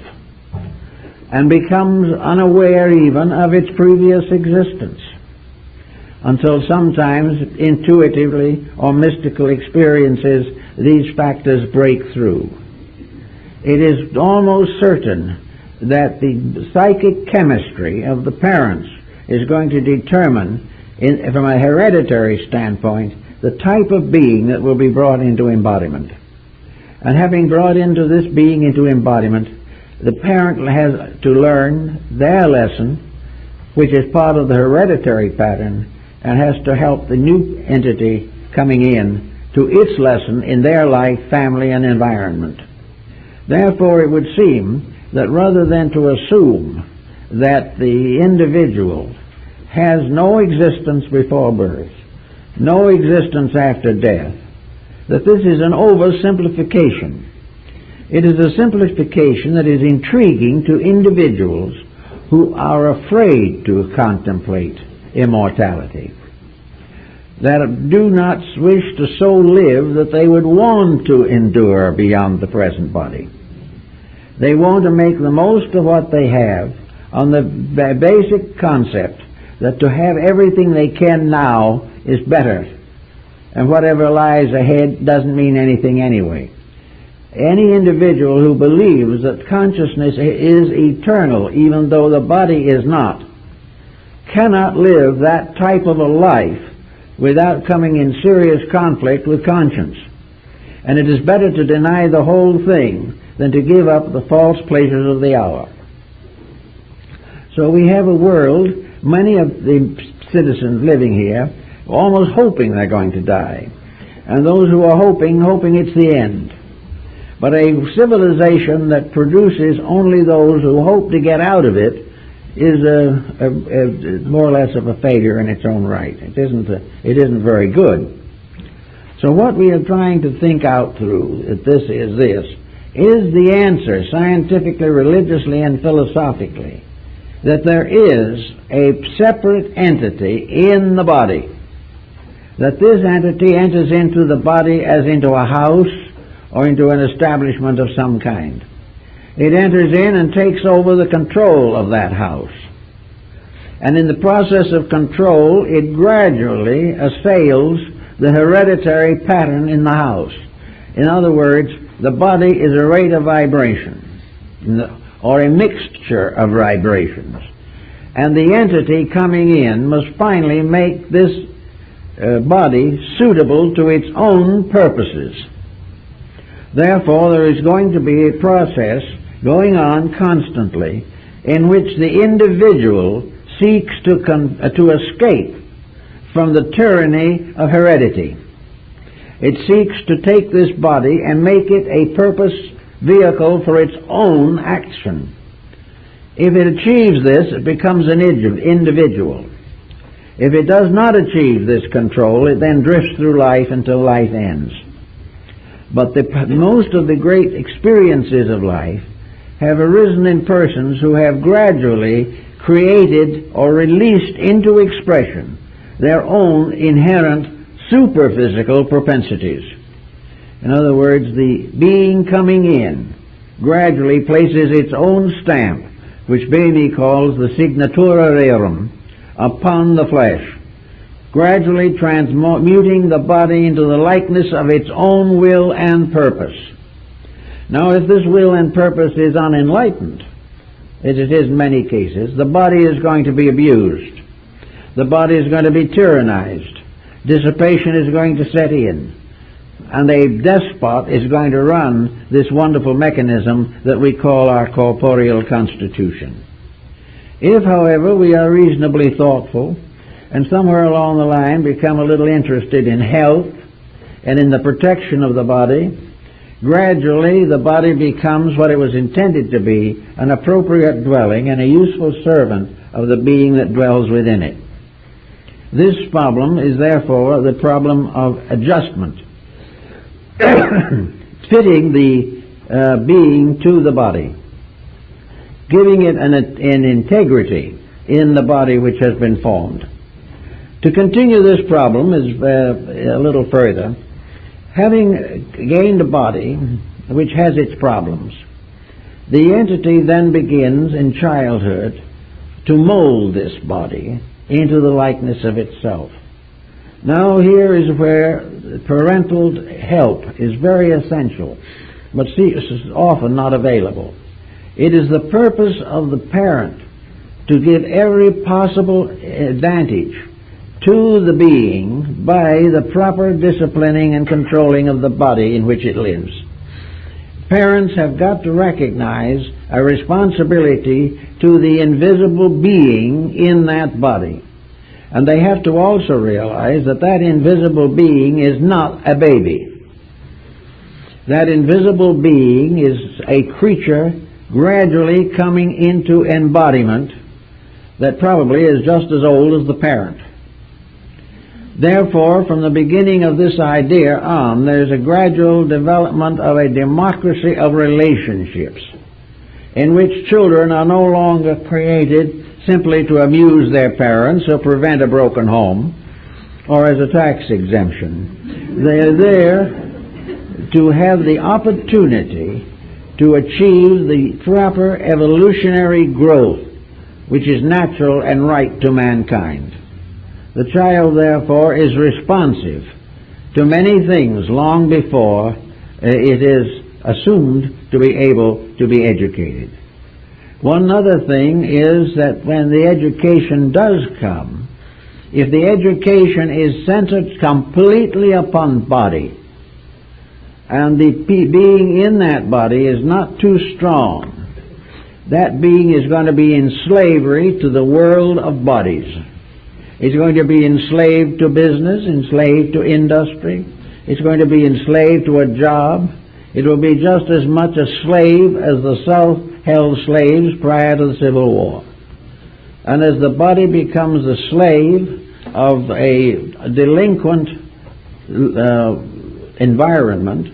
and becomes unaware even of its previous existence, until sometimes intuitively or mystical experiences these factors break through. It is almost certain that the psychic chemistry of the parents is going to determine, from a hereditary standpoint, the type of being that will be brought into embodiment. And having brought into this being into embodiment, the parent has to learn their lesson, which is part of the hereditary pattern, and has to help the new entity coming in to its lesson in their life, family, and environment. Therefore, it would seem that rather than to assume that the individual has no existence before birth, no existence after death, that this is an oversimplification. It is a simplification that is intriguing to individuals who are afraid to contemplate immortality, that do not wish to so live that they would want to endure beyond the present body. They want to make the most of what they have on the basic concept that to have everything they can now is better, and whatever lies ahead doesn't mean anything anyway. Any individual who believes that consciousness is eternal, even though the body is not, cannot live that type of a life without coming in serious conflict with conscience. And it is better to deny the whole thing than to give up the false pleasures of the hour. So we have a world, many of the citizens living here, almost hoping they're going to die. And those who are hoping it's the end. But a civilization that produces only those who hope to get out of it is more or less of a failure in its own right. It isn't very good. So what we are trying to think out through is the answer, scientifically, religiously, and philosophically, that there is a separate entity in the body, that this entity enters into the body as into a house or into an establishment of some kind. It enters in and takes over the control of that house. And in the process of control, it gradually assails the hereditary pattern in the house. In other words, the body is a rate of vibration, or a mixture of vibrations. And the entity coming in must finally make this body suitable to its own purposes. Therefore, there is going to be a process going on constantly in which the individual seeks to escape from the tyranny of heredity. It seeks to take this body and make it a purpose vehicle for its own action. If it achieves this, it becomes an individual. If it does not achieve this control, it then drifts through life until life ends. But most of the great experiences of life have arisen in persons who have gradually created or released into expression their own inherent superphysical propensities. In other words, the being coming in gradually places its own stamp, which Beni calls the signatura rerum, upon the flesh, gradually transmuting the body into the likeness of its own will and purpose. Now, if this will and purpose is unenlightened, as it is in many cases, the body is going to be abused. The body is going to be tyrannized. Dissipation is going to set in. And a despot is going to run this wonderful mechanism that we call our corporeal constitution. If, however, we are reasonably thoughtful and somewhere along the line become a little interested in health and in the protection of the body, Gradually, the body becomes what it was intended to be, an appropriate dwelling and a useful servant of the being that dwells within it. This problem is therefore the problem of adjustment, fitting the being to the body, giving it an integrity in the body which has been formed. To continue this problem is a little further. Having gained a body which has its problems, the entity then begins in childhood to mold this body into the likeness of itself. Now here is where parental help is very essential, but is often not available. It is the purpose of the parent to give every possible advantage to the being by the proper disciplining and controlling of the body in which it lives. Parents have got to recognize a responsibility to the invisible being in that body. And they have to also realize that that invisible being is not a baby. That invisible being is a creature gradually coming into embodiment that probably is just as old as the parent. Therefore, from the beginning of this idea on, there's a gradual development of a democracy of relationships in which children are no longer created simply to amuse their parents or prevent a broken home or as a tax exemption. They're there to have the opportunity to achieve the proper evolutionary growth which is natural and right to mankind. The child, therefore, is responsive to many things long before it is assumed to be able to be educated. One other thing is that when the education does come, if the education is centered completely upon body, and the being in that body is not too strong, that being is going to be in slavery to the world of bodies. It's going to be enslaved to business, enslaved to industry. It's going to be enslaved to a job. It will be just as much a slave as the South held slaves prior to the Civil War. And as the body becomes the slave of a delinquent environment,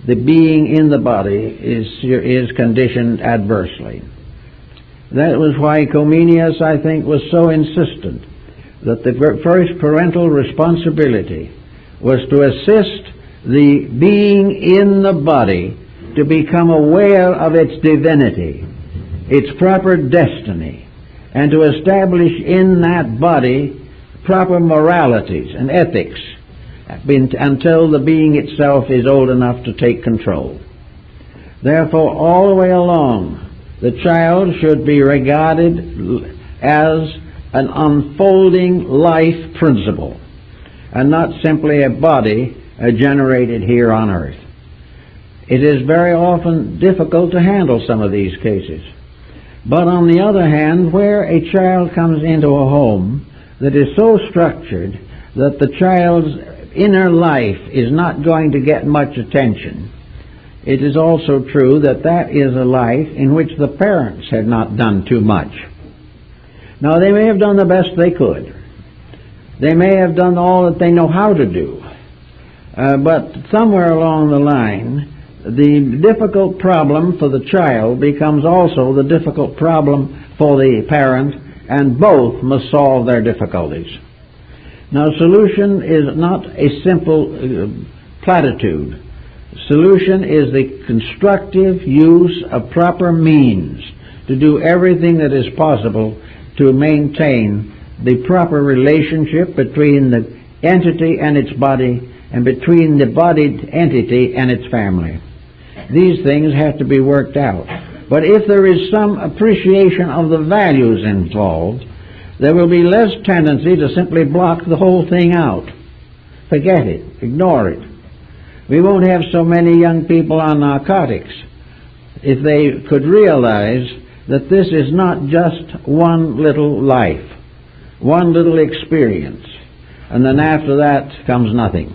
the being in the body is conditioned adversely. That was why Comenius, I think, was so insistent that the first parental responsibility was to assist the being in the body to become aware of its divinity, its proper destiny, and to establish in that body proper moralities and ethics until the being itself is old enough to take control. Therefore, all the way along, the child should be regarded as an unfolding life principle, and not simply a body generated here on earth. It is very often difficult to handle some of these cases. But on the other hand, where a child comes into a home that is so structured that the child's inner life is not going to get much attention, it is also true that that is a life in which the parents had not done too much. Now, they may have done the best they could. They may have done all that they know how to do. But somewhere along the line, the difficult problem for the child becomes also the difficult problem for the parent, and both must solve their difficulties. Now, solution is not a simple platitude. Solution is the constructive use of proper means to do everything that is possible to maintain the proper relationship between the entity and its body, and between the bodied entity and its family. These things have to be worked out. But if there is some appreciation of the values involved, there will be less tendency to simply block the whole thing out. Forget it. Ignore it. We won't have so many young people on narcotics if they could realize that this is not just one little life, one little experience, and then after that comes nothing.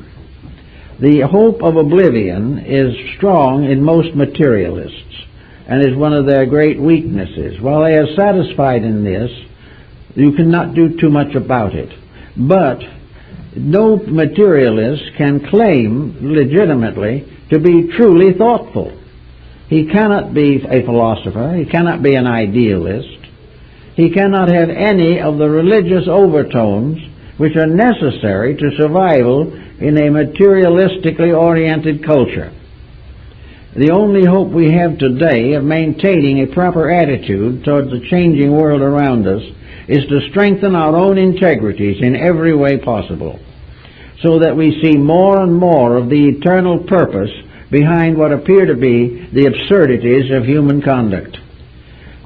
The hope of oblivion is strong in most materialists and is one of their great weaknesses. While they are satisfied in this, you cannot do too much about it. But no materialist can claim legitimately to be truly thoughtful. He cannot be a philosopher. He cannot be an idealist. He cannot have any of the religious overtones which are necessary to survival in a materialistically oriented culture. The only hope we have today of maintaining a proper attitude towards the changing world around us is to strengthen our own integrities in every way possible, so that we see more and more of the eternal purpose behind what appear to be the absurdities of human conduct.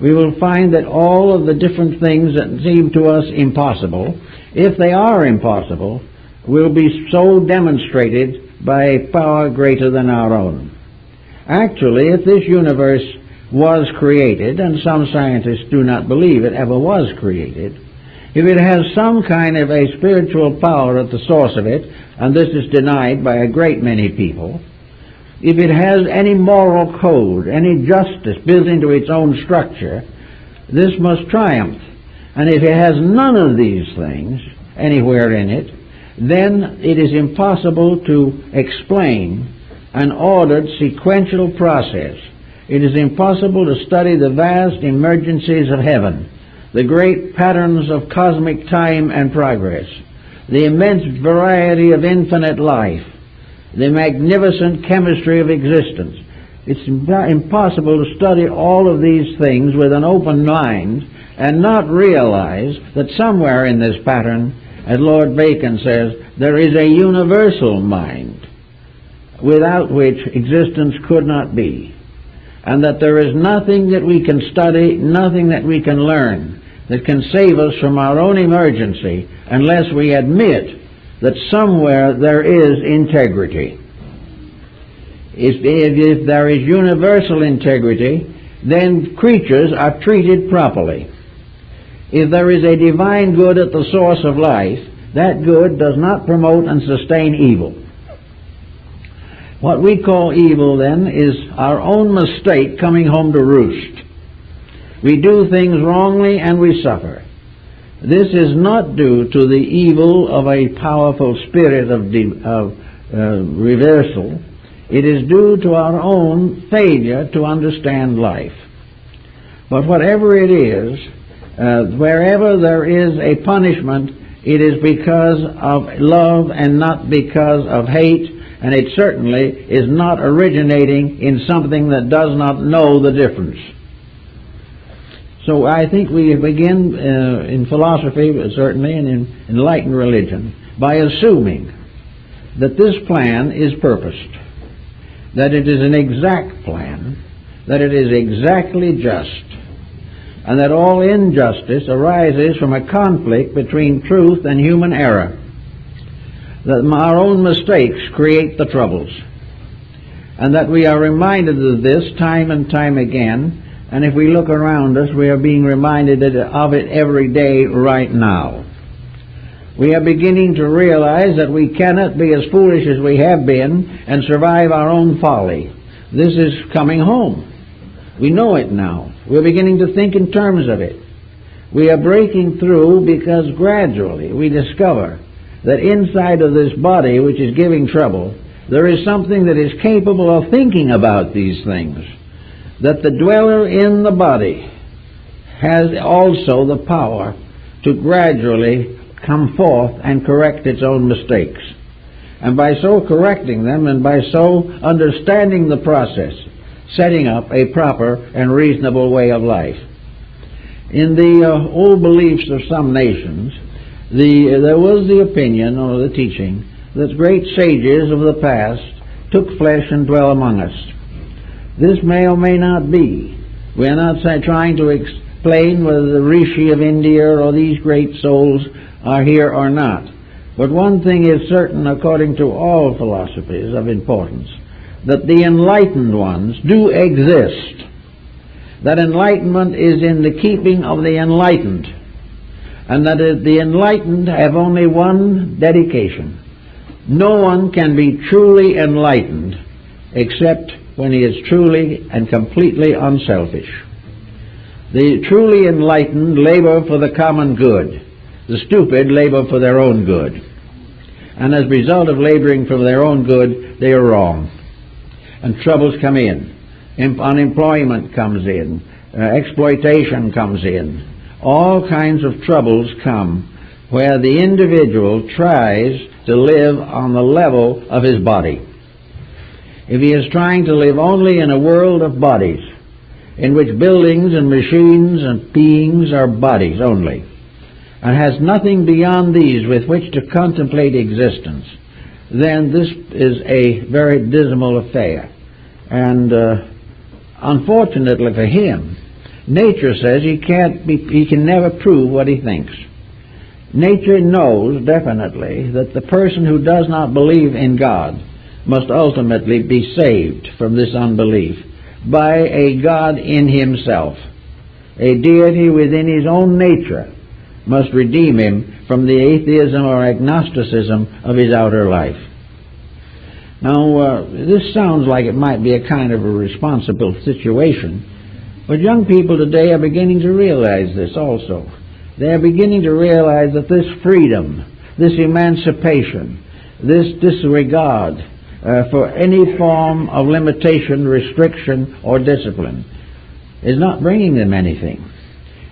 We will find that all of the different things that seem to us impossible, if they are impossible, will be so demonstrated by a power greater than our own. Actually, if this universe was created, and some scientists do not believe it ever was created, if it has some kind of a spiritual power at the source of it, and this is denied by a great many people, if it has any moral code, any justice built into its own structure, this must triumph. And if it has none of these things anywhere in it, then it is impossible to explain an ordered sequential process. It is impossible to study the vast emergencies of heaven, the great patterns of cosmic time and progress, the immense variety of infinite life, the magnificent chemistry of existence. It's impossible to study all of these things with an open mind and not realize that somewhere in this pattern, as Lord Bacon says, there is a universal mind without which existence could not be, and that there is nothing that we can study, nothing that we can learn that can save us from our own emergency unless we admit that somewhere there is integrity. If there is universal integrity, then creatures are treated properly. If there is a divine good at the source of life, that good does not promote and sustain evil. What we call evil, then, is our own mistake coming home to roost. We do things wrongly and we suffer. This is not due to the evil of a powerful spirit of reversal. It is due to our own failure to understand life. But whatever it is, wherever there is a punishment, it is because of love and not because of hate, and it certainly is not originating in something that does not know the difference. So I think we begin in philosophy, certainly, and in enlightened religion, by assuming that this plan is purposed, that it is an exact plan, that it is exactly just, and that all injustice arises from a conflict between truth and human error, that our own mistakes create the troubles, and that we are reminded of this time and time again. And if we look around us, we are being reminded of it every day right now. We are beginning to realize that we cannot be as foolish as we have been and survive our own folly. This is coming home. We know it now. We're beginning to think in terms of it. We are breaking through because gradually we discover that inside of this body which is giving trouble, there is something that is capable of thinking about these things. That the dweller in the body has also the power to gradually come forth and correct its own mistakes. And by so correcting them and by so understanding the process, setting up a proper and reasonable way of life. In the old beliefs of some nations, there was the opinion or the teaching that great sages of the past took flesh and dwell among us. This may or may not be. We are not trying to explain whether the Rishi of India or these great souls are here or not. But one thing is certain according to all philosophies of importance, that the enlightened ones do exist. That enlightenment is in the keeping of the enlightened, and that the enlightened have only one dedication, No one can be truly enlightened except when he is truly and completely unselfish. The truly enlightened labor for the common good. The stupid labor for their own good. And as a result of laboring for their own good, they are wrong. And troubles come in. Unemployment comes in. Exploitation comes in. All kinds of troubles come where the individual tries to live on the level of his body. If he is trying to live only in a world of bodies, in which buildings and machines and beings are bodies only, and has nothing beyond these with which to contemplate existence, then this is a very dismal affair. And unfortunately for him, nature says he can never prove what he thinks. Nature knows definitely that the person who does not believe in God must ultimately be saved from this unbelief by a God in himself. A deity within his own nature must redeem him from the atheism or agnosticism of his outer life. Now, this sounds like it might be a kind of a responsible situation, but young people today are beginning to realize this also. They are beginning to realize that this freedom, this emancipation, this disregard for any form of limitation, restriction, or discipline is not bringing them anything.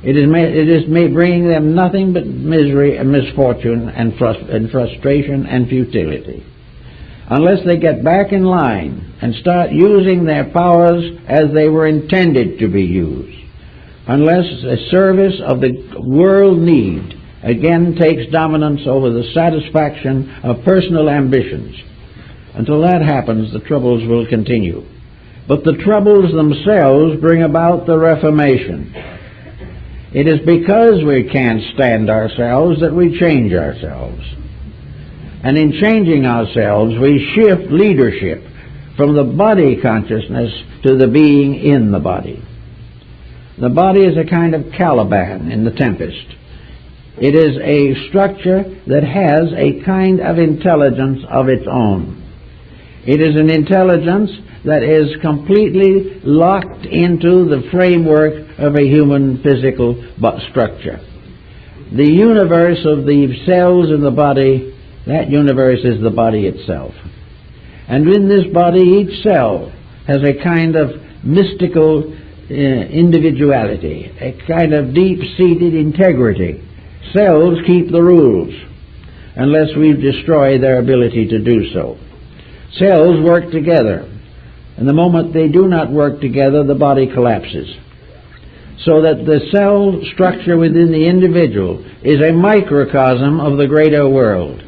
It is bringing them nothing but misery and misfortune and frustration and futility. Unless they get back in line and start using their powers as they were intended to be used, unless the service of the world need again takes dominance over the satisfaction of personal ambitions, until that happens, the troubles will continue. But the troubles themselves bring about the Reformation. It is because we can't stand ourselves that we change ourselves. And in changing ourselves, we shift leadership from the body consciousness to the being in the body. The body is a kind of Caliban in the Tempest. It is a structure that has a kind of intelligence of its own. It is an intelligence that is completely locked into the framework of a human physical structure. The universe of the cells in the body, that universe is the body itself. And in this body, each cell has a kind of mystical individuality, a kind of deep-seated integrity. Cells keep the rules unless we destroy their ability to do so. Cells work together, and the moment they do not work together, the body collapses. So that the cell structure within the individual is a microcosm of the greater world.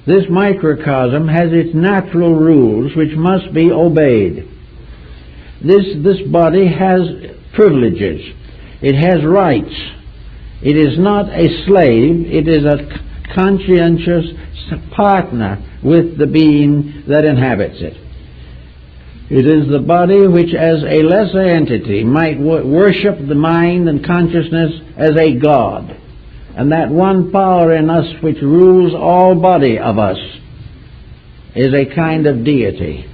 This microcosm has its natural rules which must be obeyed. This body has privileges. It has rights. It is not a slave. It is a conscientious partner with the being that inhabits it. It is the body which as a lesser entity might worship the mind and consciousness as a god. And that one power in us which rules all body of us is a kind of deity.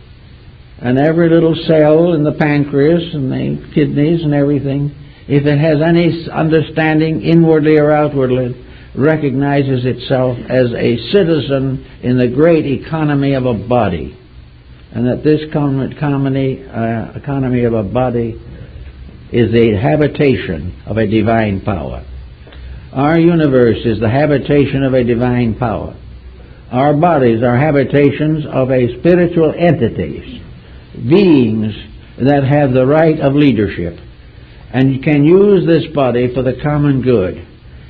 And every little cell in the pancreas and the kidneys and everything, if it has any understanding inwardly or outwardly, recognizes itself as a citizen in the great economy of a body. And that this economy of a body is the habitation of a divine power. Our universe is the habitation of a divine power. Our bodies are habitations of a spiritual entities, beings that have the right of leadership and can use this body for the common good.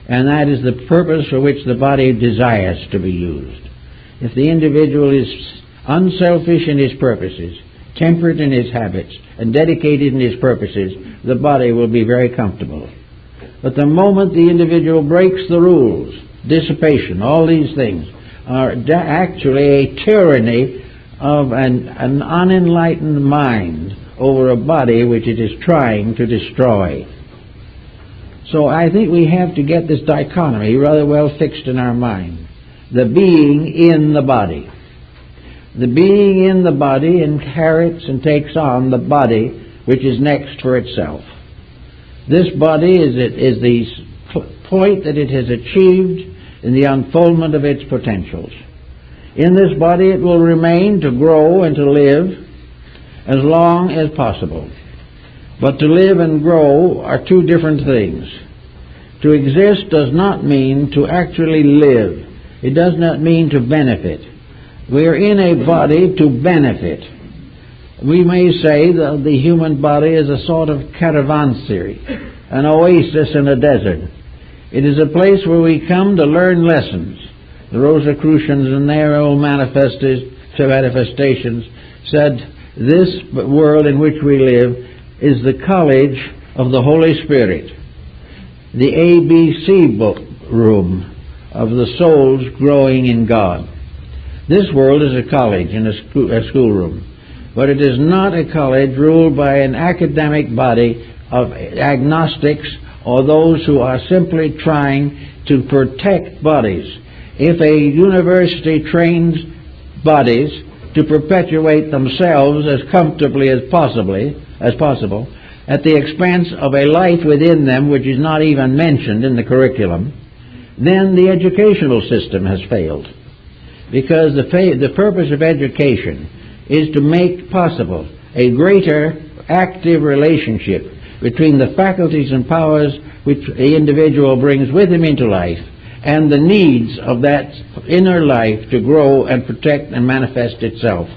And that is the purpose for which the body desires to be used. If the individual is unselfish in his purposes, temperate in his habits, and dedicated in his purposes, the body will be very comfortable. But the moment the individual breaks the rules, dissipation, all these things are actually a tyranny of an unenlightened mind over a body which it is trying to destroy. So I think we have to get this dichotomy rather well fixed in our mind. The being in the body. The being in the body inherits and takes on the body which is next for itself. This body is the point that it has achieved in the unfoldment of its potentials. In this body it will remain to grow and to live as long as possible. But to live and grow are two different things. To exist does not mean to actually live. It does not mean to benefit. We are in a body to benefit. We may say that the human body is a sort of caravanserai, an oasis in a desert. It is a place where we come to learn lessons. The Rosicrucians in their own manifestations said, this world in which we live is the college of the Holy Spirit, the ABC book room of the souls growing in God. This world is a college and a schoolroom, but it is not a college ruled by an academic body of agnostics or those who are simply trying to protect bodies. If a university trains bodies to perpetuate themselves as comfortably as possible, at the expense of a life within them which is not even mentioned in the curriculum, then the educational system has failed. Because the purpose of education is to make possible a greater active relationship between the faculties and powers which the individual brings with him into life and the needs of that inner life to grow and protect and manifest itself.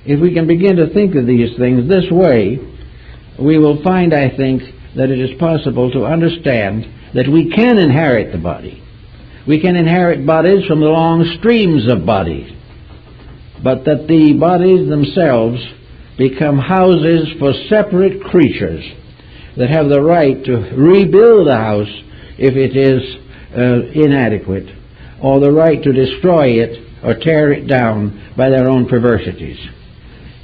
If we can begin to think of these things this way, we will find, I think, that it is possible to understand that we can inherit the body. We can inherit bodies from the long streams of bodies, but that the bodies themselves become houses for separate creatures that have the right to rebuild a house if it is inadequate, or the right to destroy it or tear it down by their own perversities.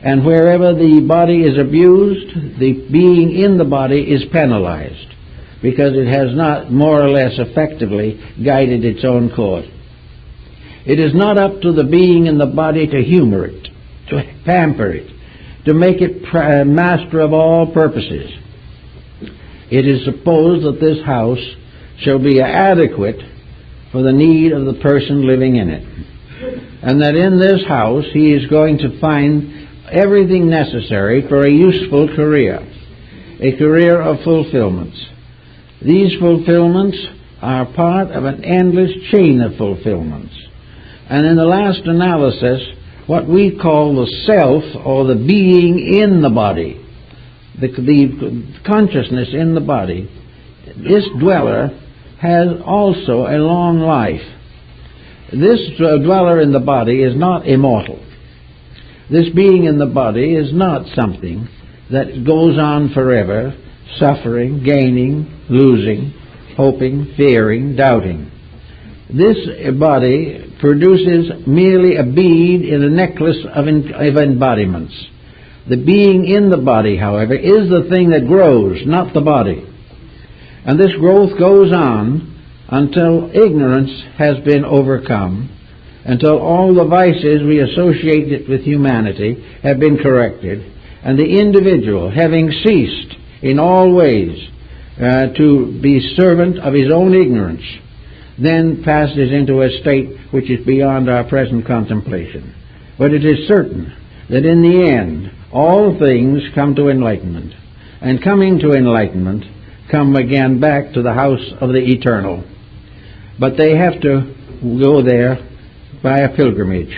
And wherever the body is abused, the being in the body is penalized, because it has not more or less effectively guided its own course. It is not up to the being in the body to humor it, to pamper it, to make it master of all purposes. It is supposed that this house shall be adequate for the need of the person living in it, and that in this house he is going to find everything necessary for a useful career, a career of fulfillments. These fulfillments are part of an endless chain of fulfillments. And in the last analysis, what we call the self, or the being in the body, the consciousness in the body, this dweller has also a long life. This dweller in the body is not immortal. This being in the body is not something that goes on forever, suffering, gaining, losing, hoping, fearing, doubting. This body produces merely a bead in a necklace of embodiments. The being in the body, however, is the thing that grows, not the body. And this growth goes on until ignorance has been overcome, until all the vices we associate with humanity have been corrected, and the individual, having ceased in all ways to be servant of his own ignorance, then passes into a state which is beyond our present contemplation. But it is certain that in the end all things come to enlightenment, and coming to enlightenment come again back to the house of the eternal. But they have to go there by a pilgrimage,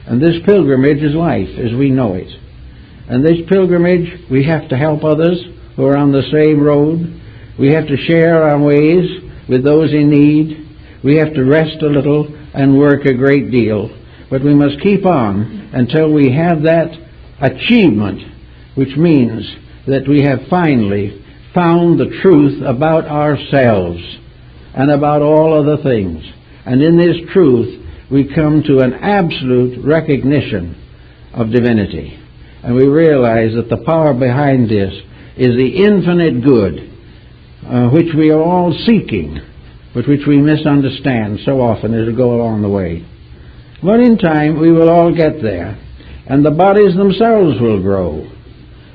and this pilgrimage is life as we know it. And this pilgrimage, we have to help others who are on the same road. We have to share our ways with those in need. We have to rest a little and work a great deal. But we must keep on until we have that achievement, which means that we have finally found the truth about ourselves and about all other things. And in this truth, we come to an absolute recognition of divinity. And we realize that the power behind this is the infinite good, which we are all seeking, but which we misunderstand so often as we go along the way. But in time we will all get there, and the bodies themselves will grow,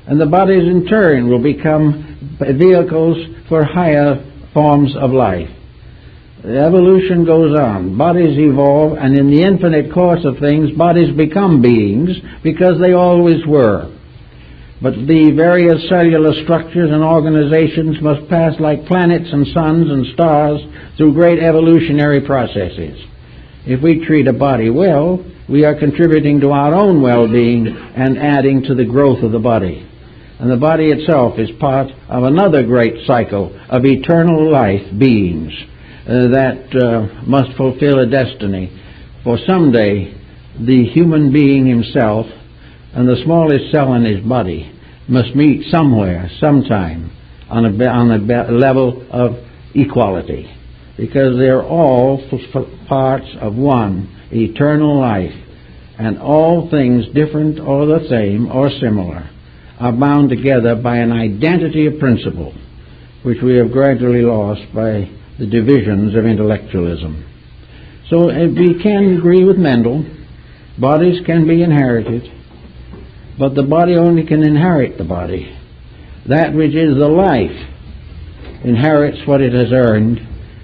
and the bodies in turn will become vehicles for higher forms of life. The evolution goes on. Bodies evolve, and in the infinite course of things, bodies become beings because they always were. But the various cellular structures and organizations must pass like planets and suns and stars through great evolutionary processes. If we treat a body well, we are contributing to our own well-being and adding to the growth of the body. And the body itself is part of another great cycle of eternal life beings that must fulfill a destiny. For someday, the human being himself and the smallest cell in his body must meet somewhere, sometime, on a level of equality, because they're all parts of one eternal life, and all things different or the same or similar are bound together by an identity of principle, which we have gradually lost by the divisions of intellectualism. So we can agree with Mendel, bodies can be inherited, but the body only can inherit the body. That which is the life inherits what it has earned,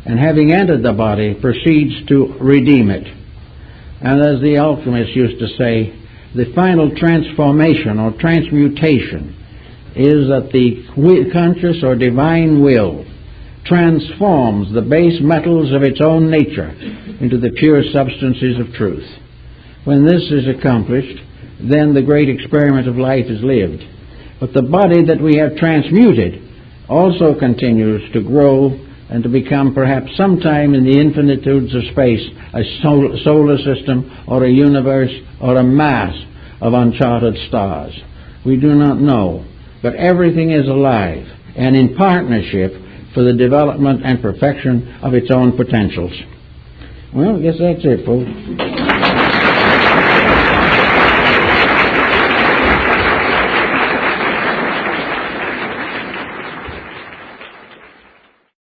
and having entered the body, proceeds to redeem it. And as the alchemists used to say, the final transformation or transmutation is that the conscious or divine will transforms the base metals of its own nature into the pure substances of truth. When this is accomplished, then the great experiment of life is lived. But the body that we have transmuted also continues to grow and to become perhaps sometime in the infinitudes of space a solar system or a universe or a mass of uncharted stars. We do not know, but everything is alive and in partnership for the development and perfection of its own potentials. Well, I guess that's it, folks.